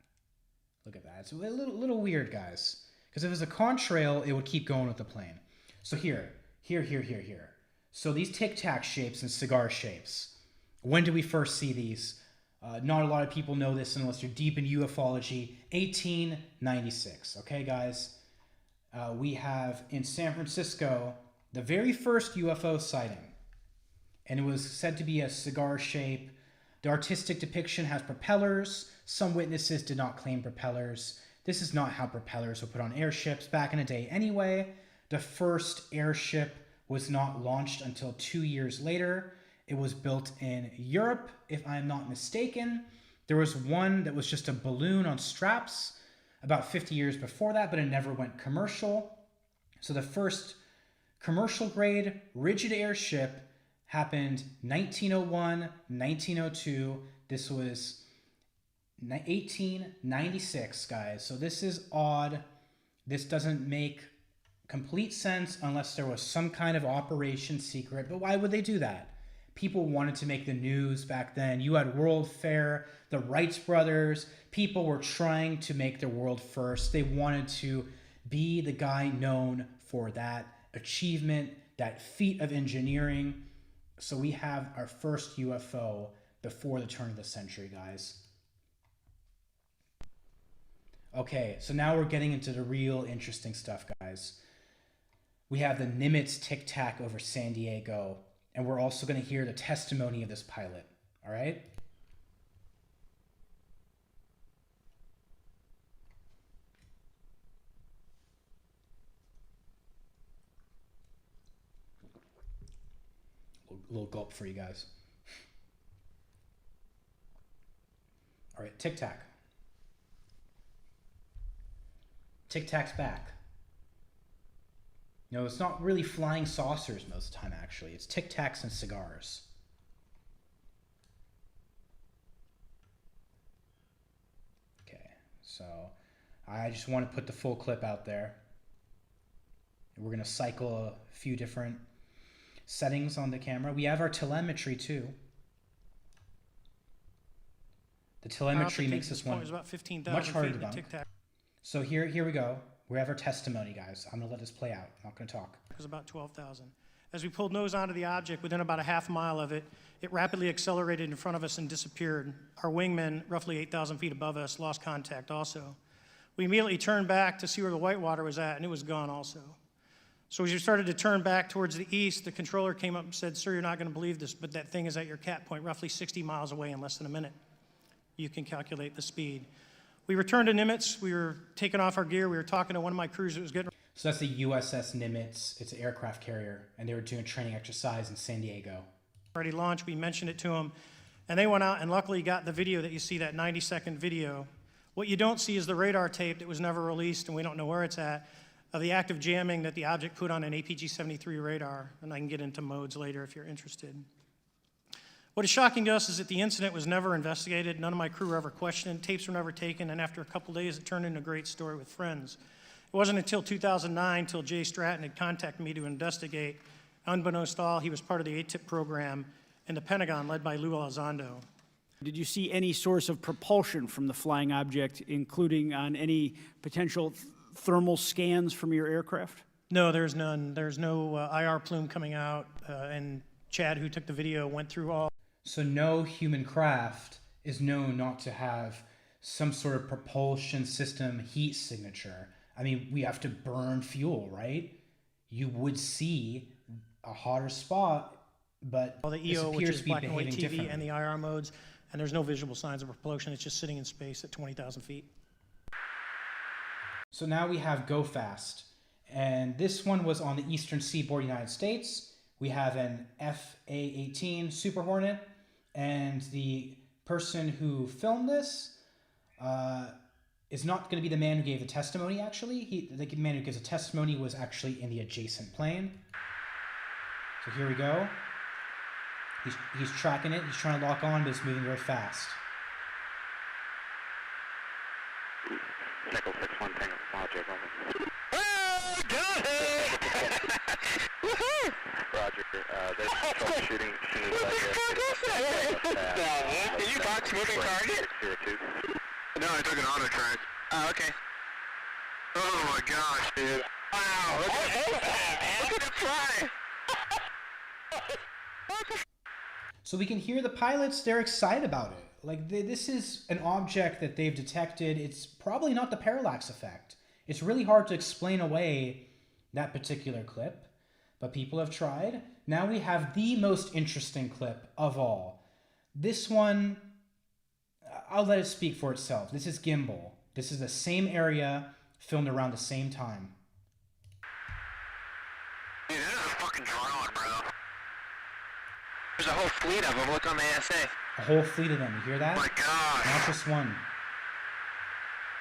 Look at that. It's a little weird, guys. Because if it was a contrail, it would keep going with the plane. So here. So these tic-tac shapes and cigar shapes. When did we first see these? Not a lot of people know this unless you're deep in ufology. 1896. Okay, guys? We have in San Francisco the very first UFO sighting. And it was said to be a cigar shape. The artistic depiction has propellers. Some witnesses did not claim propellers. This is not how propellers were put on airships back in the day anyway. The first airship was not launched until 2 years later. It was built in Europe, if I'm not mistaken. There was one that was just a balloon on straps about 50 years before that, but it never went commercial. So the first commercial grade rigid airship happened 1901, 1902. This was 1896, guys. So this is odd. This doesn't make complete sense unless there was some kind of operation secret. But why would they do that? People wanted to make the news back then. You had World Fair, the Wright brothers. People were trying to make the world first. They wanted to be the guy known for that achievement, that feat of engineering. So we have our first UFO before the turn of the century, guys. Okay, so now we're getting into the real interesting stuff, guys. We have the Nimitz Tic Tac over San Diego, and we're also going to hear the testimony of this pilot, all right? A little gulp for you guys. All right, Tic Tac. Tic Tac's back. No, it's not really flying saucers most of the time, actually. It's Tic Tacs and cigars. Okay, so I just want to put the full clip out there. We're going to cycle a few different settings on the camera. We have our telemetry too. The telemetry makes this one much harder to bunk. So here we go. We have our testimony, guys. I'm going to let this play out. I'm not going to talk. It was about 12,000. As we pulled nose onto the object, within about a half mile of it, it rapidly accelerated in front of us and disappeared. Our wingmen, roughly 8,000 feet above us, lost contact also. We immediately turned back to see where the whitewater was at, and it was gone also. So as we started to turn back towards the east, the controller came up and said, "Sir, you're not going to believe this, but that thing is at your cat point, roughly 60 miles away in less than a minute. You can calculate the speed." We returned to Nimitz. We were taking off our gear. We were talking to one of my crews that was getting... So that's the USS Nimitz. It's an aircraft carrier, and they were doing training exercise in San Diego. Ready to launch. We mentioned it to them, and they went out and luckily got the video that you see, that 90-second video. What you don't see is the radar tape that was never released, and we don't know where it's at, of the active jamming that the object put on an APG-73 radar, and I can get into modes later if you're interested. What is shocking to us is that the incident was never investigated. None of my crew were ever questioned. Tapes were never taken, and after a couple days, it turned into a great story with friends. It wasn't until 2009 until Jay Stratton had contacted me to investigate. Unbeknownst to all, he was part of the ATIP program in the Pentagon led by Lou Elizondo. Did you see any source of propulsion from the flying object, including on any potential thermal scans from your aircraft? No, there's none. There's no IR plume coming out, and Chad, who took the video, went through all. So no human craft is known not to have some sort of propulsion system heat signature. I mean, we have to burn fuel, right? You would see a hotter spot, but all the EO, which is black and white TV, and the IR modes, and there's no visible signs of propulsion. It's just sitting in space at 20,000 feet. So now we have Go Fast, and this one was on the eastern seaboard of the United States. We have an FA-18 Super Hornet, and the person who filmed this is not going to be the man who gave the testimony, actually. The man who gives the testimony was actually in the adjacent plane. So here we go. He's tracking it. He's trying to lock on, but it's moving very fast. Nickel 6-1 Tango Logic, over. Oh, got it! Woohoo! Roger, there's troubleshooting. Did you box moving target? No, I took an auto track. Oh, okay. Oh my gosh, dude. Wow, look at it fly! So we can hear the pilots, they're excited about it. Like, this is an object that they've detected. It's probably not the parallax effect. It's really hard to explain away that particular clip, but people have tried. Now we have the most interesting clip of all. This one, I'll let it speak for itself. This is Gimbal. This is the same area, filmed around the same time. Dude, that is a fucking drone, bro. There's a whole fleet of them. Look on the ASA. A whole fleet of them. You hear that? Oh my gosh. Not just one.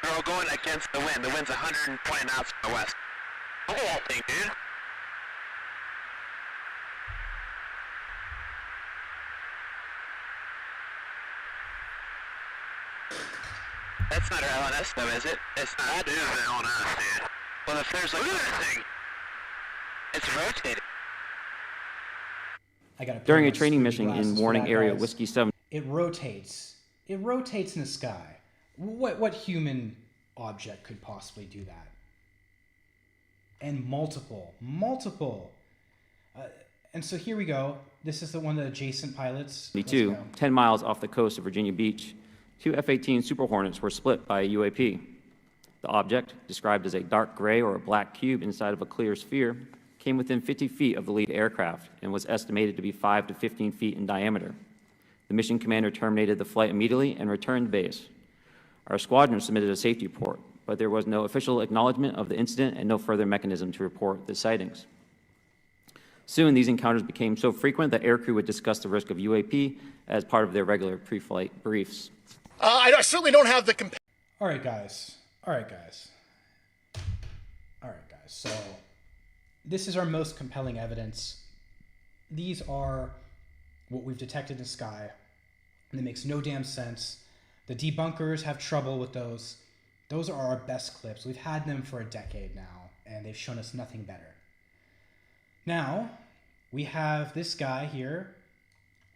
They're all going against the wind. The wind's 120 knots from the west. Look at that thing, dude. That's not our LNS though, is it? It's not. That is the LNS, dude. Well, if there's like... Look at that thing. It's rotating. During a training mission in Warning Area Whiskey 7. It rotates. It rotates in the sky. What human object could possibly do that? And multiple. And so here we go. This is the one of the adjacent pilots. 10 miles off the coast of Virginia Beach, 2 F-18 Super Hornets were split by a UAP. The object, described as a dark gray or a black cube inside of a clear sphere, came within 50 feet of the lead aircraft and was estimated to be 5 to 15 feet in diameter. The mission commander terminated the flight immediately and returned to base. Our squadron submitted a safety report, but there was no official acknowledgement of the incident and no further mechanism to report the sightings. Soon, these encounters became so frequent that aircrew would discuss the risk of UAP as part of their regular pre-flight briefs. I certainly don't have the... All right, guys. So this is our most compelling evidence. These are what we've detected in the sky, and it makes no damn sense. The debunkers have trouble with those. Those are our best clips. We've had them for a decade now, and they've shown us nothing better. Now, we have this guy here.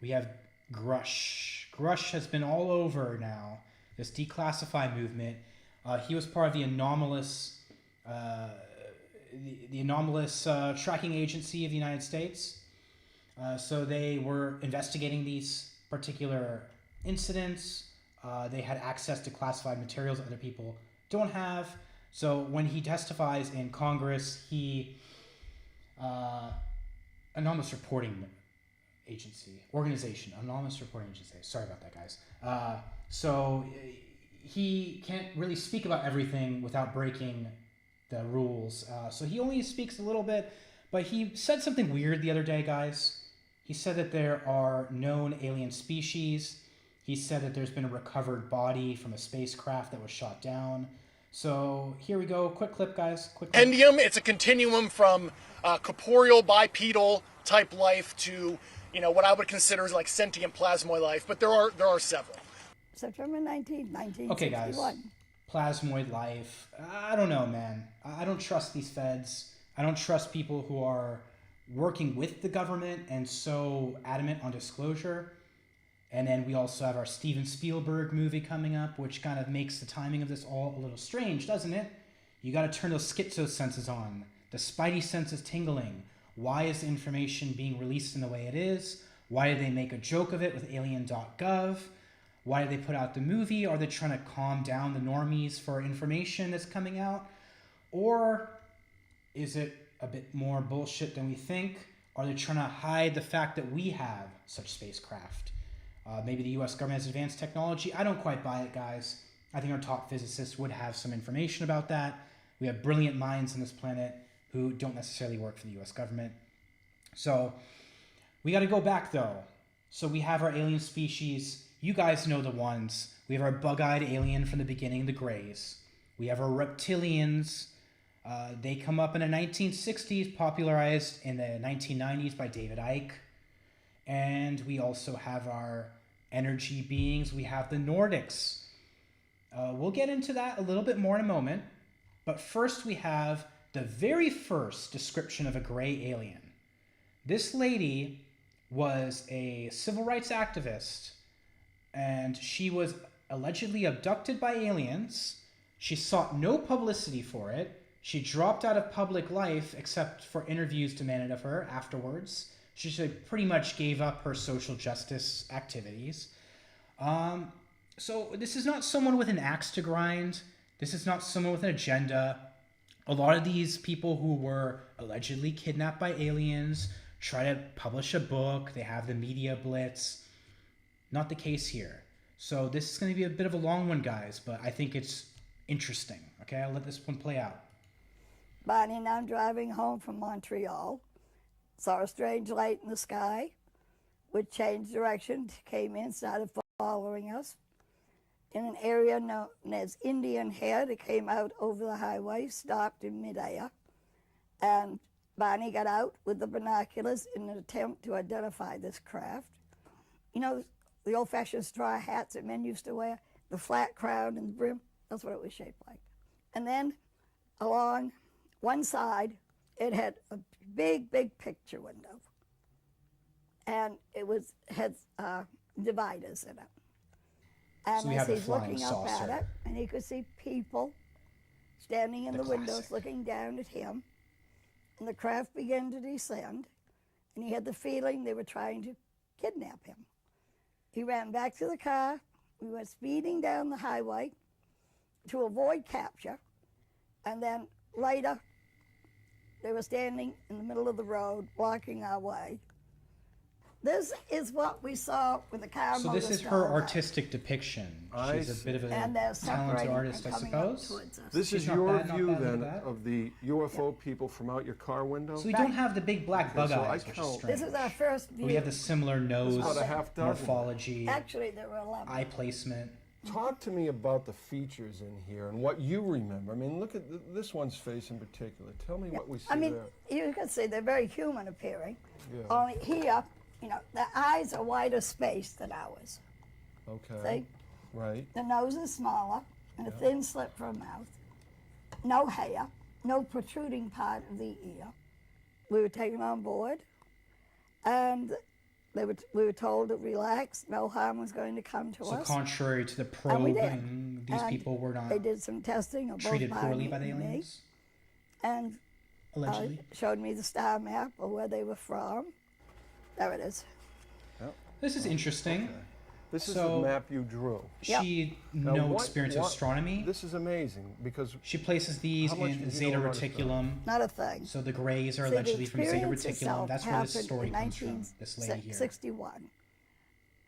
We have Grush. Grush has been all over now, this declassify movement. He was part of the anomalous tracking agency of the United States. So they were investigating these particular incidents. They had access to classified materials other people don't have. So when he testifies in Congress, anonymous reporting organization. Sorry about that, guys. So he can't really speak about everything without breaking the rules. So he only speaks a little bit, but he said something weird the other day, guys. He said that there are known alien species. He said that there's been a recovered body from a spacecraft that was shot down. So here we go. Quick clip, guys. Quick clip. Endium, it's a continuum from corporeal, bipedal type life to, what I would consider as like sentient plasmoid life, but there are several. September 19, 1961. Okay, guys. Plasmoid life. I don't know, man. I don't trust these feds. I don't trust people who are working with the government and so adamant on disclosure. And then we also have our Steven Spielberg movie coming up, which kind of makes the timing of this all a little strange, doesn't it? You got to turn those schizo senses on. The spidey senses tingling. Why is the information being released in the way it is? Why did they make a joke of it with alien.gov? Why did they put out the movie? Are they trying to calm down the normies for information that's coming out? Or is it a bit more bullshit than we think? Are they trying to hide the fact that we have such spacecraft? Maybe the US government has advanced technology. I don't quite buy it, guys. I think our top physicists would have some information about that. We have brilliant minds on this planet who don't necessarily work for the US government. So we got to go back, though. So we have our alien species. You guys know the ones. We have our bug-eyed alien from the beginning, the Greys. We have our reptilians. They come up in the 1960s, popularized in the 1990s by David Icke. And we also have our energy beings. We have the Nordics. We'll get into that a little bit more in a moment. But first we have the very first description of a gray alien. This lady was a civil rights activist, and she was allegedly abducted by aliens. She sought no publicity for it. She dropped out of public life except for interviews demanded of her afterwards. She pretty much gave up her social justice activities. So this is not someone with an axe to grind. This is not someone with an agenda. A lot of these people who were allegedly kidnapped by aliens try to publish a book. They have the media blitz. Not the case here. So this is going to be a bit of a long one, guys, but I think it's interesting. Okay, I'll let this one play out. Bonnie and I'm driving home from Montreal. Saw a strange light in the sky, which changed direction, came in, started following us. In an area known as Indian Head, it came out over the highway, stopped in midair, and Bonnie got out with the binoculars in an attempt to identify this craft. You know, the old-fashioned straw hats that men used to wear, the flat crown and the brim, that's what it was shaped like. And then along one side It had a big, big picture window. And it had dividers in it. And so as he's looking up at it, and he could see people standing in the windows looking down at him. And the craft began to descend, and he had the feeling they were trying to kidnap him. He ran back to the car. We went speeding down the highway to avoid capture, and then later they were standing in the middle of the road blocking our way. This is what we saw with the car. So this is her artistic depiction. She's a bit of a talented artist, I suppose. This is your view, then, of the UFO people from out your car window? So we don't have the big black bug eyes, which is strange. This is our first view. We have the similar nose morphology, actually, there were 11. eye placement. Talk to me about the features in here and what you remember. I mean, look at this one's face in particular. Tell me what we see there. You can see they're very human appearing. Yeah. Only here, the eyes are wider spaced than ours. Okay. See? Right. The nose is smaller and a thin slit for a mouth. No hair, no protruding part of the ear. We were taken on board, and we were told to relax. No harm was going to come to us. So contrary to the probing, these people were not. They did some testing of treated poorly by the aliens. And allegedly showed me the star map of where they were from. There it is. Yep. This is interesting. Okay. This is the map you drew. She no experience in astronomy. This is amazing because she places these in Zeta Reticulum. Not a thing. So the Greys are allegedly from Zeta Reticulum. That's where this story comes from. This lady here. 1961,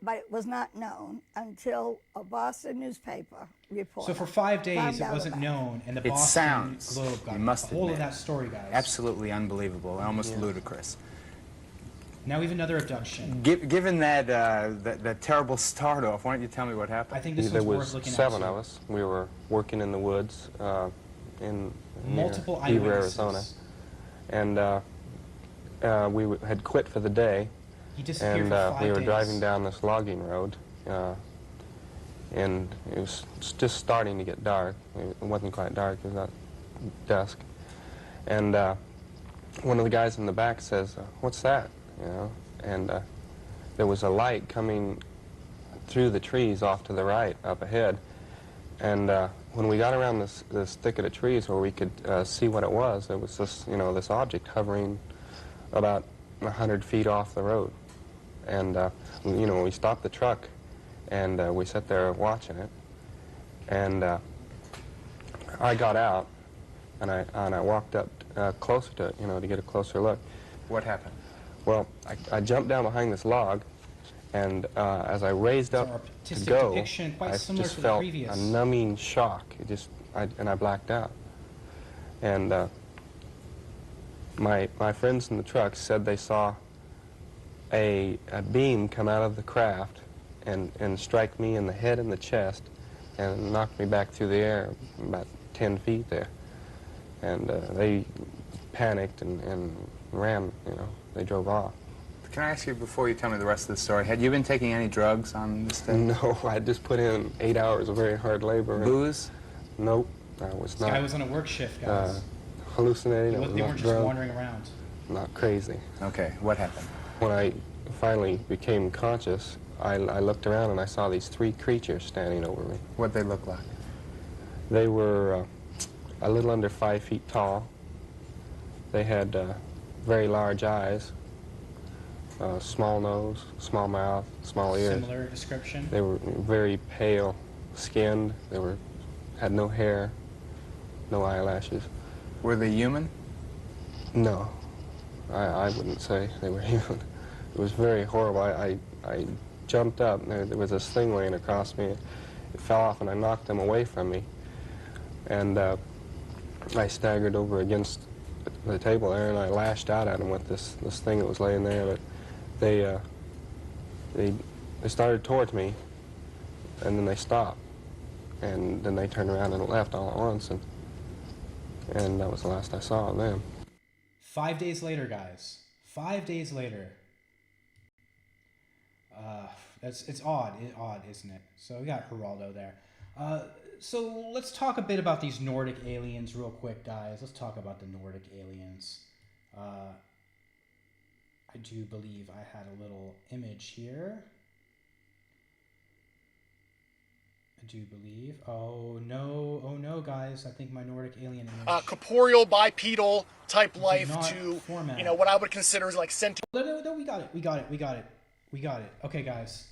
but it was not known until a Boston newspaper reporter. So for 5 days, it wasn't known, and the Boston Globe got a hold of that story, guys. Absolutely unbelievable, almost ludicrous. Now we have another abduction. Given that that terrible start off, why don't you tell me what happened? I think this there was was 7 of us. We were working in the woods in multiple Beaver, Arizona, and we had quit for the day. He disappeared and for 5 we were days. driving down this logging road, and it was just starting to get dark. It wasn't quite dark; it was about dusk. And one of the guys in the back says, "What's that?" And there was a light coming through the trees off to the right, up ahead. And when we got around this thicket of trees where we could see what it was this, this object hovering about 100 feet off the road. And, we stopped the truck, and we sat there watching it. And I got out, and I walked up closer to it, to get a closer look. What happened? Well, I jumped down behind this log, and as I raised up to go, I just felt a numbing shock. And I blacked out. And my friends in the truck said they saw a beam come out of the craft and strike me in the head and the chest and knock me back through the air about 10 feet there. And they panicked and ran, they drove off. Can I ask you, before you tell me the rest of the story, had you been taking any drugs on this day? No, I just put in 8 hours of very hard labor. Booze? Nope, I was not. This guy was on a work shift, guys. Hallucinating. They weren't just wandering around. Not crazy. Okay, what happened? When I finally became conscious, I looked around and I saw these 3 creatures standing over me. What'd they look like? They were a little under 5 feet tall. They had very large eyes, small nose, small mouth, small ears. Similar description? They were very pale skinned. They had no hair, no eyelashes. Were they human? No, I wouldn't say they were human. It was very horrible. I jumped up, and there was this thing laying across me. It fell off, and I knocked them away from me. And I staggered over against the table there, and I lashed out at them with this thing that was laying there. But they started towards me, and then they stopped, and then they turned around and left all at once, and that was the last I saw of them. 5 days later, guys. 5 days later. It's odd, isn't it? So we got Geraldo there. So let's talk a bit about these Nordic aliens real quick, guys. Let's talk about the Nordic aliens. I do believe I had a little image here. I do believe. Oh no, guys! I think my Nordic alien image. Corporeal bipedal type life to what I would consider like sentient. No, we got it. Okay, guys.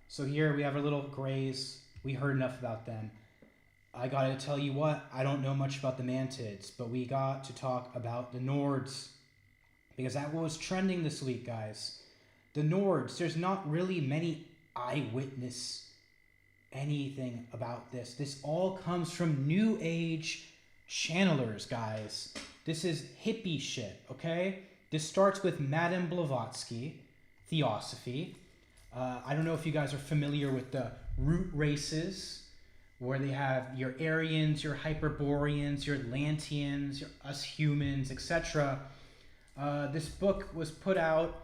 So here we have our little grays. We heard enough about them. I gotta tell you what, I don't know much about the mantids, but we got to talk about the Nords, because that was trending this week, guys. The Nords. There's not really many eyewitness anything about this. This all comes from New Age channelers, guys. This is hippie shit, okay? This starts with Madame Blavatsky, Theosophy. I don't know if you guys are familiar with the root races, where they have your Aryans, your Hyperboreans, your Atlanteans, your us humans, etc. This book was put out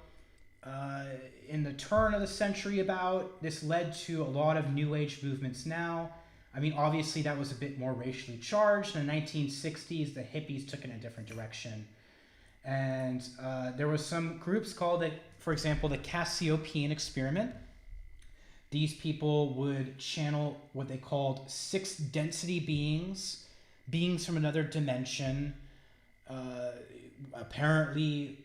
in the turn of the century about. This led to a lot of New Age movements now. I mean, obviously that was a bit more racially charged. In the 1960s, the hippies took it in a different direction. And there was some groups called, for example, the Cassiopean experiment. These people would channel what they called 6 density beings, beings from another dimension. Apparently,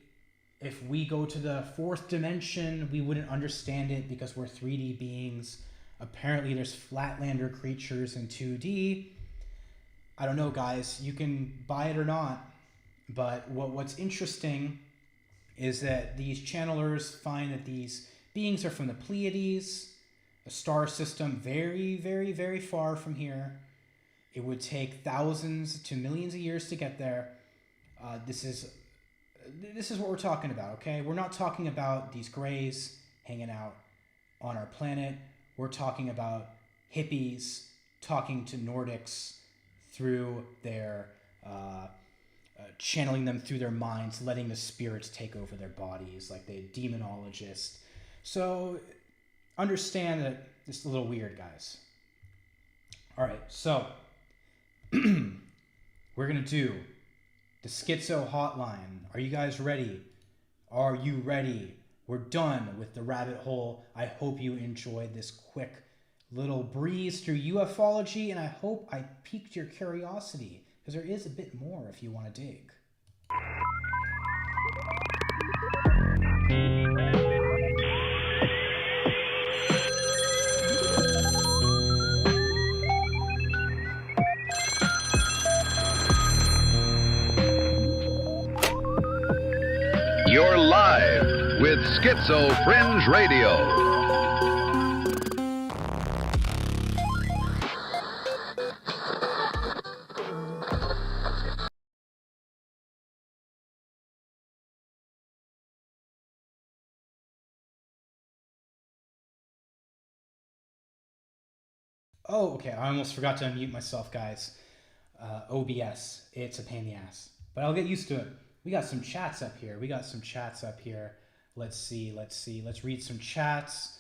if we go to the 4th dimension, we wouldn't understand it because we're 3D beings. Apparently, there's flatlander creatures in 2D. I don't know, guys. You can buy it or not. But what's interesting is that these channelers find that these beings are from the Pleiades, a star system very, very, very far from here. It would take thousands to millions of years to get there. This is what we're talking about, okay? We're not talking about these grays hanging out on our planet. We're talking about hippies talking to Nordics through their channeling them through their minds, letting the spirits take over their bodies, like the demonologist. So understand that this is a little weird, guys. All right, so we're gonna do the Schizo Hotline. Are you guys ready? Are you ready? We're done with the rabbit hole. I hope you enjoyed this quick little breeze through ufology, and I hope I piqued your curiosity, because there is a bit more if you want to dig. You're live with SchizoFringe Radio. Oh, okay. I almost forgot to unmute myself, guys. OBS. It's a pain in the ass. But I'll get used to it. We got some chats up here. Let's see. Let's read some chats.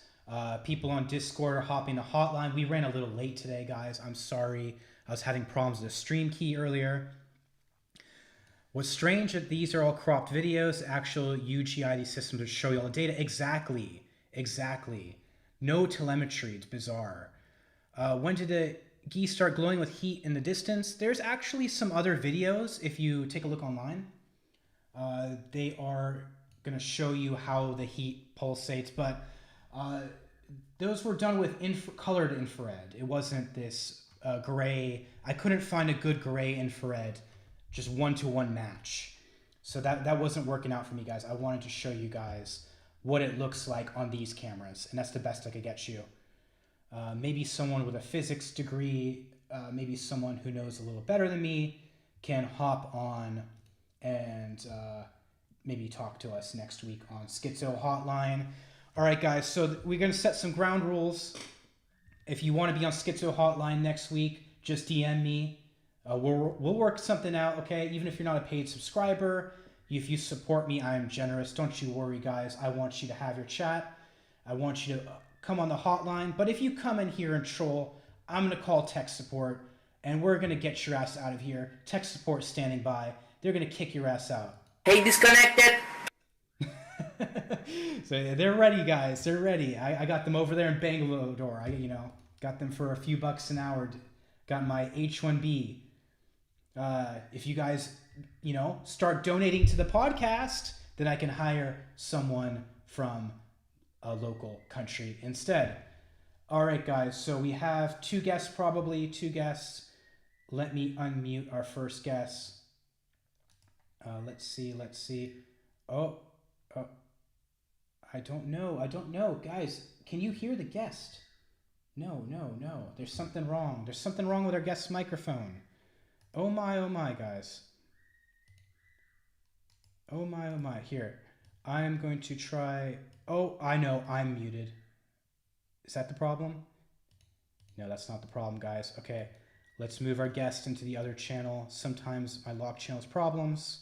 People on Discord are hopping the hotline. We ran a little late today, guys. I'm sorry. I was having problems with the stream key earlier. What's strange that these are all cropped videos. Actual UGID systems would show you all the data. Exactly. No telemetry. It's bizarre. When did the geese start glowing with heat in the distance? There's actually some other videos if you take a look online. They are going to show you how the heat pulsates, but those were done with colored infrared. It wasn't this gray. I couldn't find a good gray infrared, just one-to-one match. So that wasn't working out for me, guys. I wanted to show you guys what it looks like on these cameras, and that's the best I could get you. Maybe someone with a physics degree, maybe someone who knows a little better than me can hop on and maybe talk to us next week on Schizo Hotline. All right, guys, so we're going to set some ground rules. If you want to be on Schizo Hotline next week, just DM me. We'll work something out, okay? Even if you're not a paid subscriber, if you support me, I am generous. Don't you worry, guys. I want you to have your chat. I want you to come on the hotline. But if you come in here and troll, I'm going to call tech support, and we're going to get your ass out of here. Tech support standing by. they're going to kick your ass out. Hey, disconnected. So they're ready, guys. They're ready. I got them over there in Bangalore. Got them for a few bucks an hour. Got my H-1B. If you guys, start donating to the podcast, then I can hire someone from a local country instead. All right, guys. So we have two guests. Let me unmute our first guest. Let's see. Oh, I don't know. Guys, can you hear the guest? No. There's something wrong. There's something wrong with our guest's microphone. Oh my, guys. Oh my. Here, I'm going to try. Oh, I know, I'm muted. Is that the problem? No, that's not the problem, guys. Okay, let's move our guest into the other channel. Sometimes my lock channel has problems.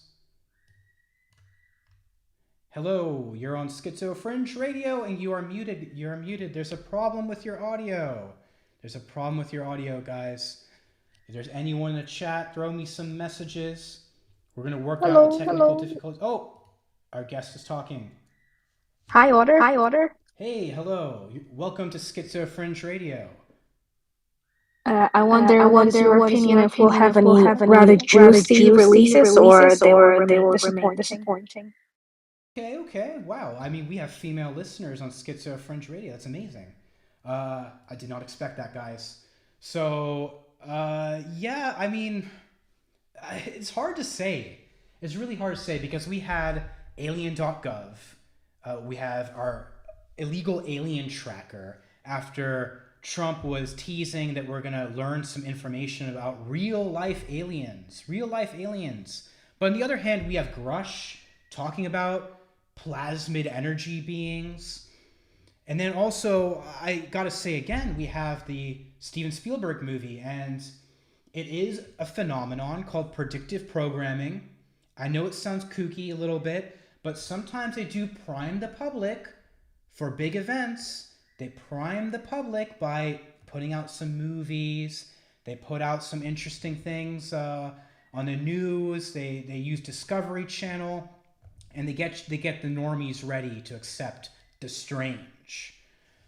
Hello, you're on SchizoFringe Radio and you are muted. You're muted. There's a problem with your audio. Guys. If there's anyone in the chat, throw me some messages. We're going to work out technical difficulties. Oh, our guest is talking. Hi, Order. Hey, hello. Welcome to SchizoFringe Radio. I wonder what is your opinion if we'll have any rather juicy releases or they will remain disappointing. Okay. Wow. I mean, we have female listeners on SchizoFringe Radio. That's amazing. I did not expect that, guys. So, yeah, I mean, it's hard to say. It's really hard to say because we had alien.gov. We have our illegal alien tracker after Trump was teasing that we're going to learn some information about real life aliens. But on the other hand, we have Grush talking about plasmid energy beings. And then also, I gotta say again, we have the Steven Spielberg movie, and it is a phenomenon called predictive programming. I know it sounds kooky a little bit, but sometimes they do prime the public for big events. They prime the public by putting out some movies. They put out some interesting things on the news. They use Discovery Channel. And they get the normies ready to accept the strange.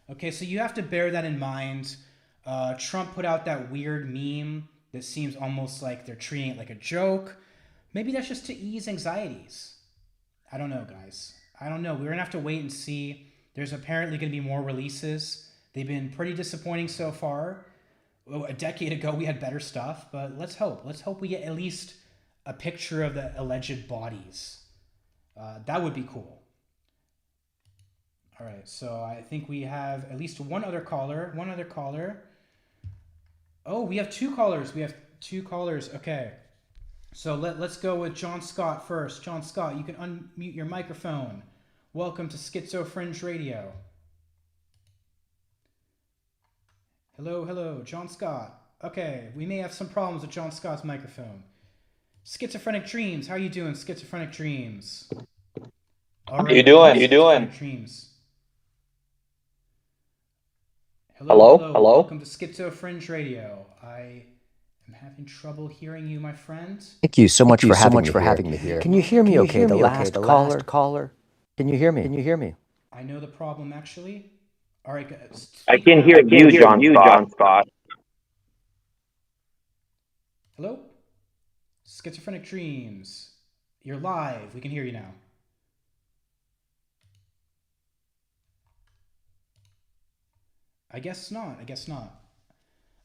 Okay, so you have to bear that in mind. Trump put out that weird meme that seems almost like they're treating it like a joke. Maybe that's just to ease anxieties. I don't know, guys. I don't know. We're going to have to wait and see. There's apparently going to be more releases. They've been pretty disappointing so far. A decade ago, we had better stuff, but let's hope. Let's hope we get at least a picture of the alleged bodies. That would be cool. All right, so I think we have at least one other caller. Oh, we have two callers. Okay. So let's go with John Scott first. John Scott, you can unmute your microphone. Welcome to SchizoFringe Radio. Hello, John Scott. Okay, we may have some problems with John Scott's microphone. Schizophrenic Dreams, how are you doing, Schizophrenic Dreams? All right, How you doing? Dreams. Hello. Welcome to Schizofringe Radio. I am having trouble hearing you, my friend. Thank you so much for having me here. Can you hear me okay? The last caller. Can you hear me? I know the problem, actually. All right, guys. I can hear you, John Scott. Hello? Schizophrenic Dreams. You're live. We can hear you now. I guess not.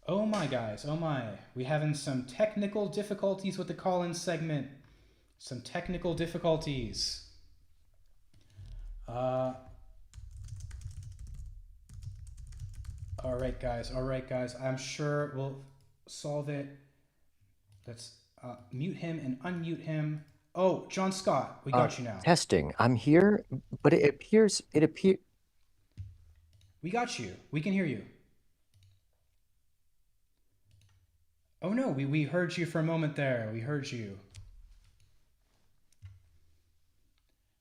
Oh my, guys. Oh my. We having some technical difficulties with the call-in segment. Some technical difficulties. All right, guys. I'm sure we'll solve it. Let's mute him and unmute him. Oh, John Scott, we got you now. Testing. I'm here, but it appears. We got you. We can hear you. Oh no, we heard you for a moment there. We heard you.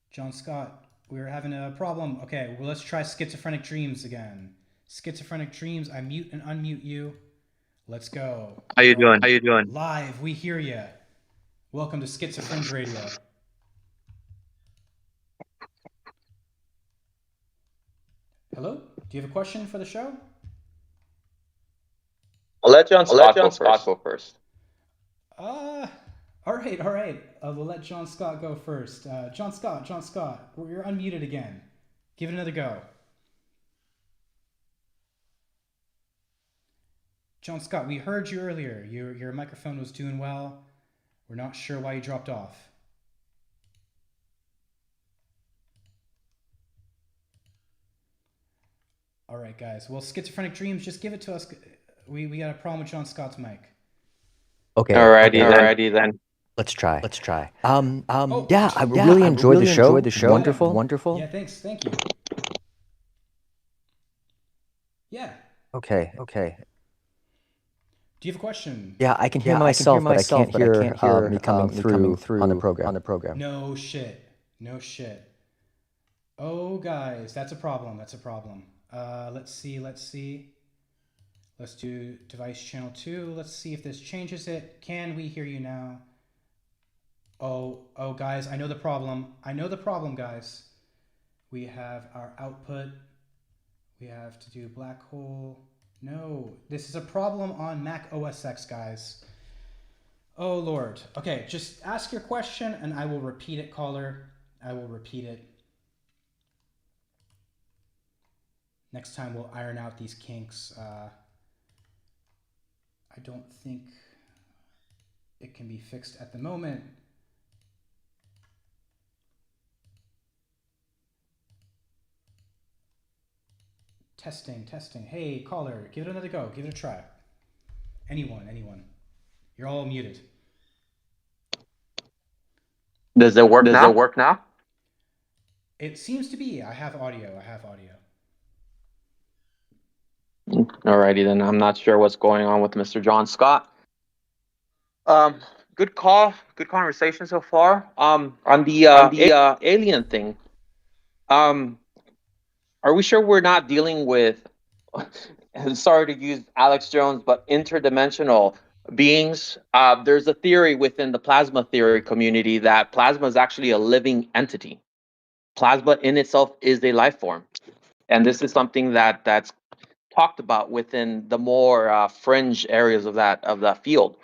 John Scott, we were having a problem. Okay, well, let's try Schizophrenic Dreams again. Schizophrenic Dreams, I mute and unmute you. Let's go. How you doing? Live, we hear you. Welcome to SchizoFringe Radio. Hello? Do you have a question for the show? I'll let John Scott go first. All right. We'll let John Scott go first. John Scott, you're unmuted again. Give it another go. John Scott, we heard you earlier. Your microphone was doing well. We're not sure why you dropped off. All right, guys. Well, Schizophrenic Dreams, just give it to us. We got a problem with John Scott's mic. Okay. Alrighty then. Let's try. Yeah, I really enjoyed the show. Wonderful. Yeah, thanks. Thank you. Yeah. Okay. Do you have a question? Yeah, I can hear myself, but I can't hear me coming through on the program. No shit. Oh, guys, that's a problem. Let's see. Let's do device channel 2. Let's see if this changes it. Can we hear you now? Oh, guys, I know the problem, guys. We have our output. We have to do black hole. No, this is a problem on Mac OS X, guys. Oh, Lord. Okay, just ask your question, and I will repeat it, caller. I will repeat it. Next time, we'll iron out these kinks. I don't think it can be fixed at the moment. Testing. Hey, caller, give it another go. Give it a try. Anyone. You're all muted. Does it work now? It seems to be. I have audio. Alrighty then. I'm not sure what's going on with Mr. John Scott. Good call. Good conversation so far. On the alien thing. Are we sure we're not dealing with, sorry to use Alex Jones, but interdimensional beings? There's a theory within the plasma theory community that plasma is actually a living entity. Plasma in itself is a life form. And this is something that's talked about within the more fringe areas of that field.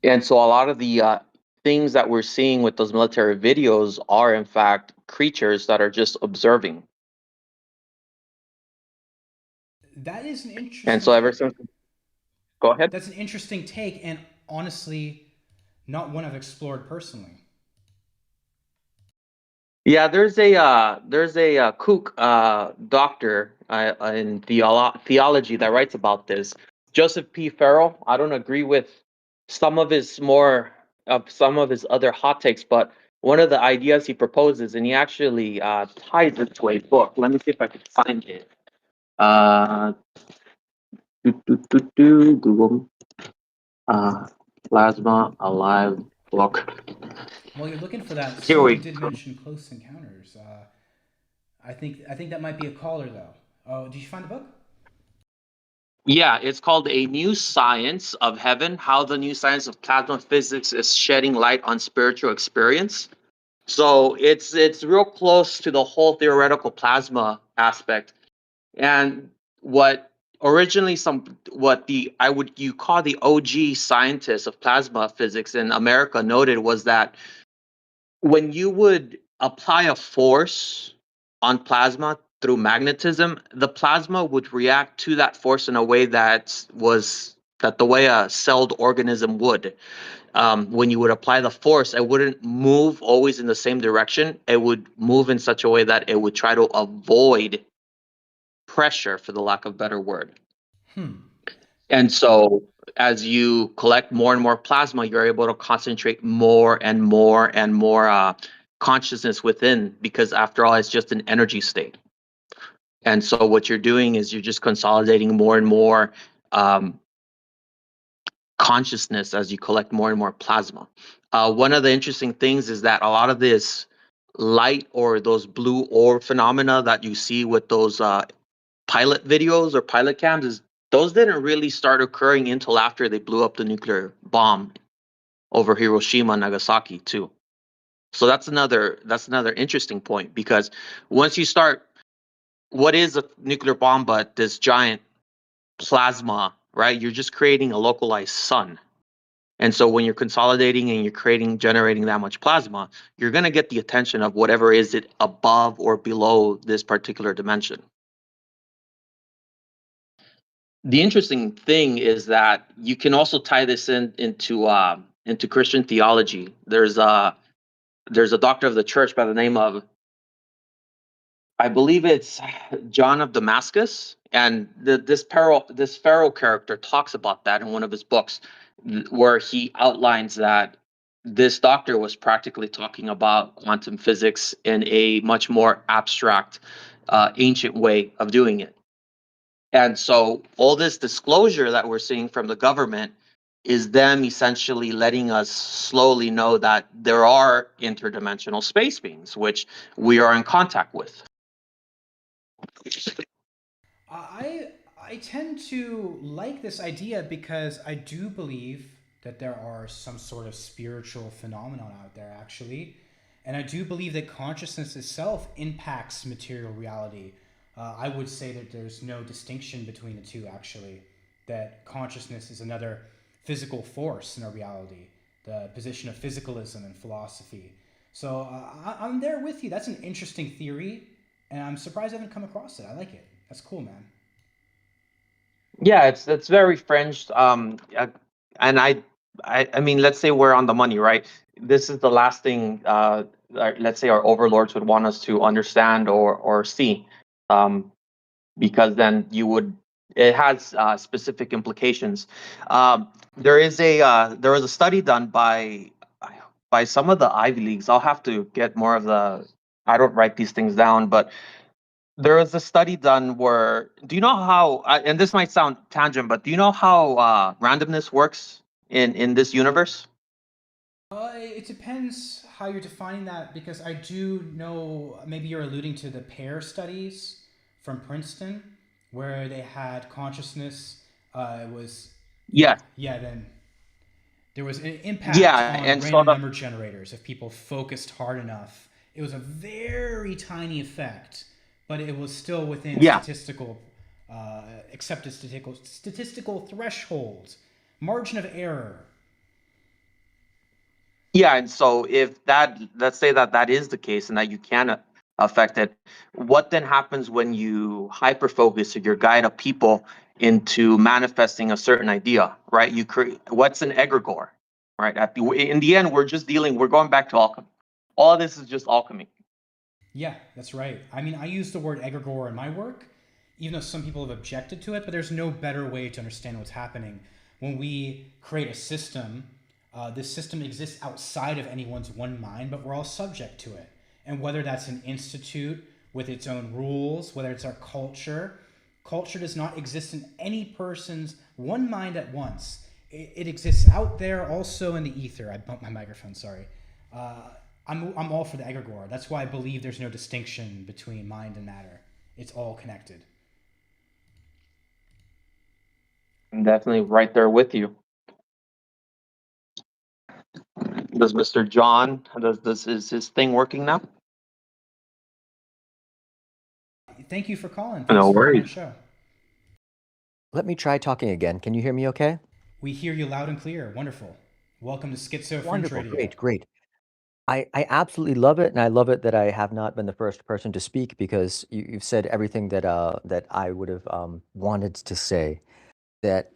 And so a lot of the things that we're seeing with those military videos are in fact creatures that are just observing. That is an interesting. And so ever since, go ahead. That's an interesting take, and honestly, not one I've explored personally. Yeah, there's a kook doctor in theology that writes about this. Joseph P. Farrell. I don't agree with some of his other hot takes, but one of the ideas he proposes, and he actually ties it to a book. Let me see if I can find it. Google Plasma Alive book. While you're looking for that, someone did mention Close Encounters. I think that might be a caller though. Oh, did you find the book? Yeah, it's called A New Science of Heaven: How the New Science of Plasma Physics is Shedding Light on Spiritual Experience. So it's real close to the whole theoretical plasma aspect. And what originally you call the OG scientists of plasma physics in America noted was that when you would apply a force on plasma through magnetism, the plasma would react to that force in a way that the way a celled organism would. When you would apply the force, it wouldn't move always in the same direction. It would move in such a way that it would try to avoid pressure, for the lack of a better word. And so as you collect more and more plasma, you're able to concentrate more and more and more consciousness within, because after all, it's just an energy state. And so what you're doing is you're just consolidating more and more consciousness as you collect more and more plasma. One of the interesting things is that a lot of this light or those blue orb phenomena that you see with those pilot videos or pilot cams, those didn't really start occurring until after they blew up the nuclear bomb over Hiroshima and Nagasaki too. So that's another interesting point, because once you start, what is a nuclear bomb but this giant plasma, right? You're just creating a localized sun. And so when you're consolidating and you're generating that much plasma, you're going to get the attention of whatever is it above or below this particular dimension. The interesting thing is that you can also tie this into Christian theology. There's a doctor of the church by the name of, I believe it's John of Damascus, and this Pharaoh character talks about that in one of his books, where he outlines that this doctor was practically talking about quantum physics in a much more abstract, ancient way of doing it. And so all this disclosure that we're seeing from the government is them essentially letting us slowly know that there are interdimensional space beings, which we are in contact with. I tend to like this idea because I do believe that there are some sort of spiritual phenomenon out there, actually. And I do believe that consciousness itself impacts material reality. I would say that there's no distinction between the two, actually. That consciousness is another physical force in our reality, the position of physicalism and philosophy. So I'm there with you. That's an interesting theory, and I'm surprised I haven't come across it. I like it. That's cool, man. Yeah, it's very fringe. And I mean, let's say we're on the money, right? This is the last thing, let's say our overlords would want us to understand or see, because then it has specific implications. There was a study done by some of the Ivy Leagues. I'll have to get more of I don't write these things down, but there was a study done where, do you know how, and this might sound tangent, but do you know how randomness works in this universe? It depends how you're defining that, because I do know, maybe you're alluding to the pair studies from Princeton, where they had consciousness. It was then there was an impact on random number generators. If people focused hard enough, it was a very tiny effect, but it was still within accepted statistical thresholds, margin of error. Yeah, and so if let's say that is the case and that you can affect it, what then happens when you hyperfocus your guide of people into manifesting a certain idea, right? You create, what's an egregore, right? In the end, we're going back to alchemy. All of this is just alchemy. Yeah, that's right. I mean, I use the word egregore in my work, even though some people have objected to it, but there's no better way to understand what's happening. When we create a system, this system exists outside of anyone's one mind, but we're all subject to it. And whether that's an institute with its own rules, whether it's our culture does not exist in any person's one mind at once. It exists out there, also in the ether. I bumped my microphone, sorry. I'm all for the egregore. That's why I believe there's no distinction between mind and matter. It's all connected. I'm definitely right there with you. Does Mr. John, is his thing working now? Thank you for calling. No worries. Show. Let me try talking again. Can you hear me okay? We hear you loud and clear. Wonderful. Welcome to SchizoFringe Radio. Great. I absolutely love it, and I love it that I have not been the first person to speak, because you've said everything that I would have wanted to say. That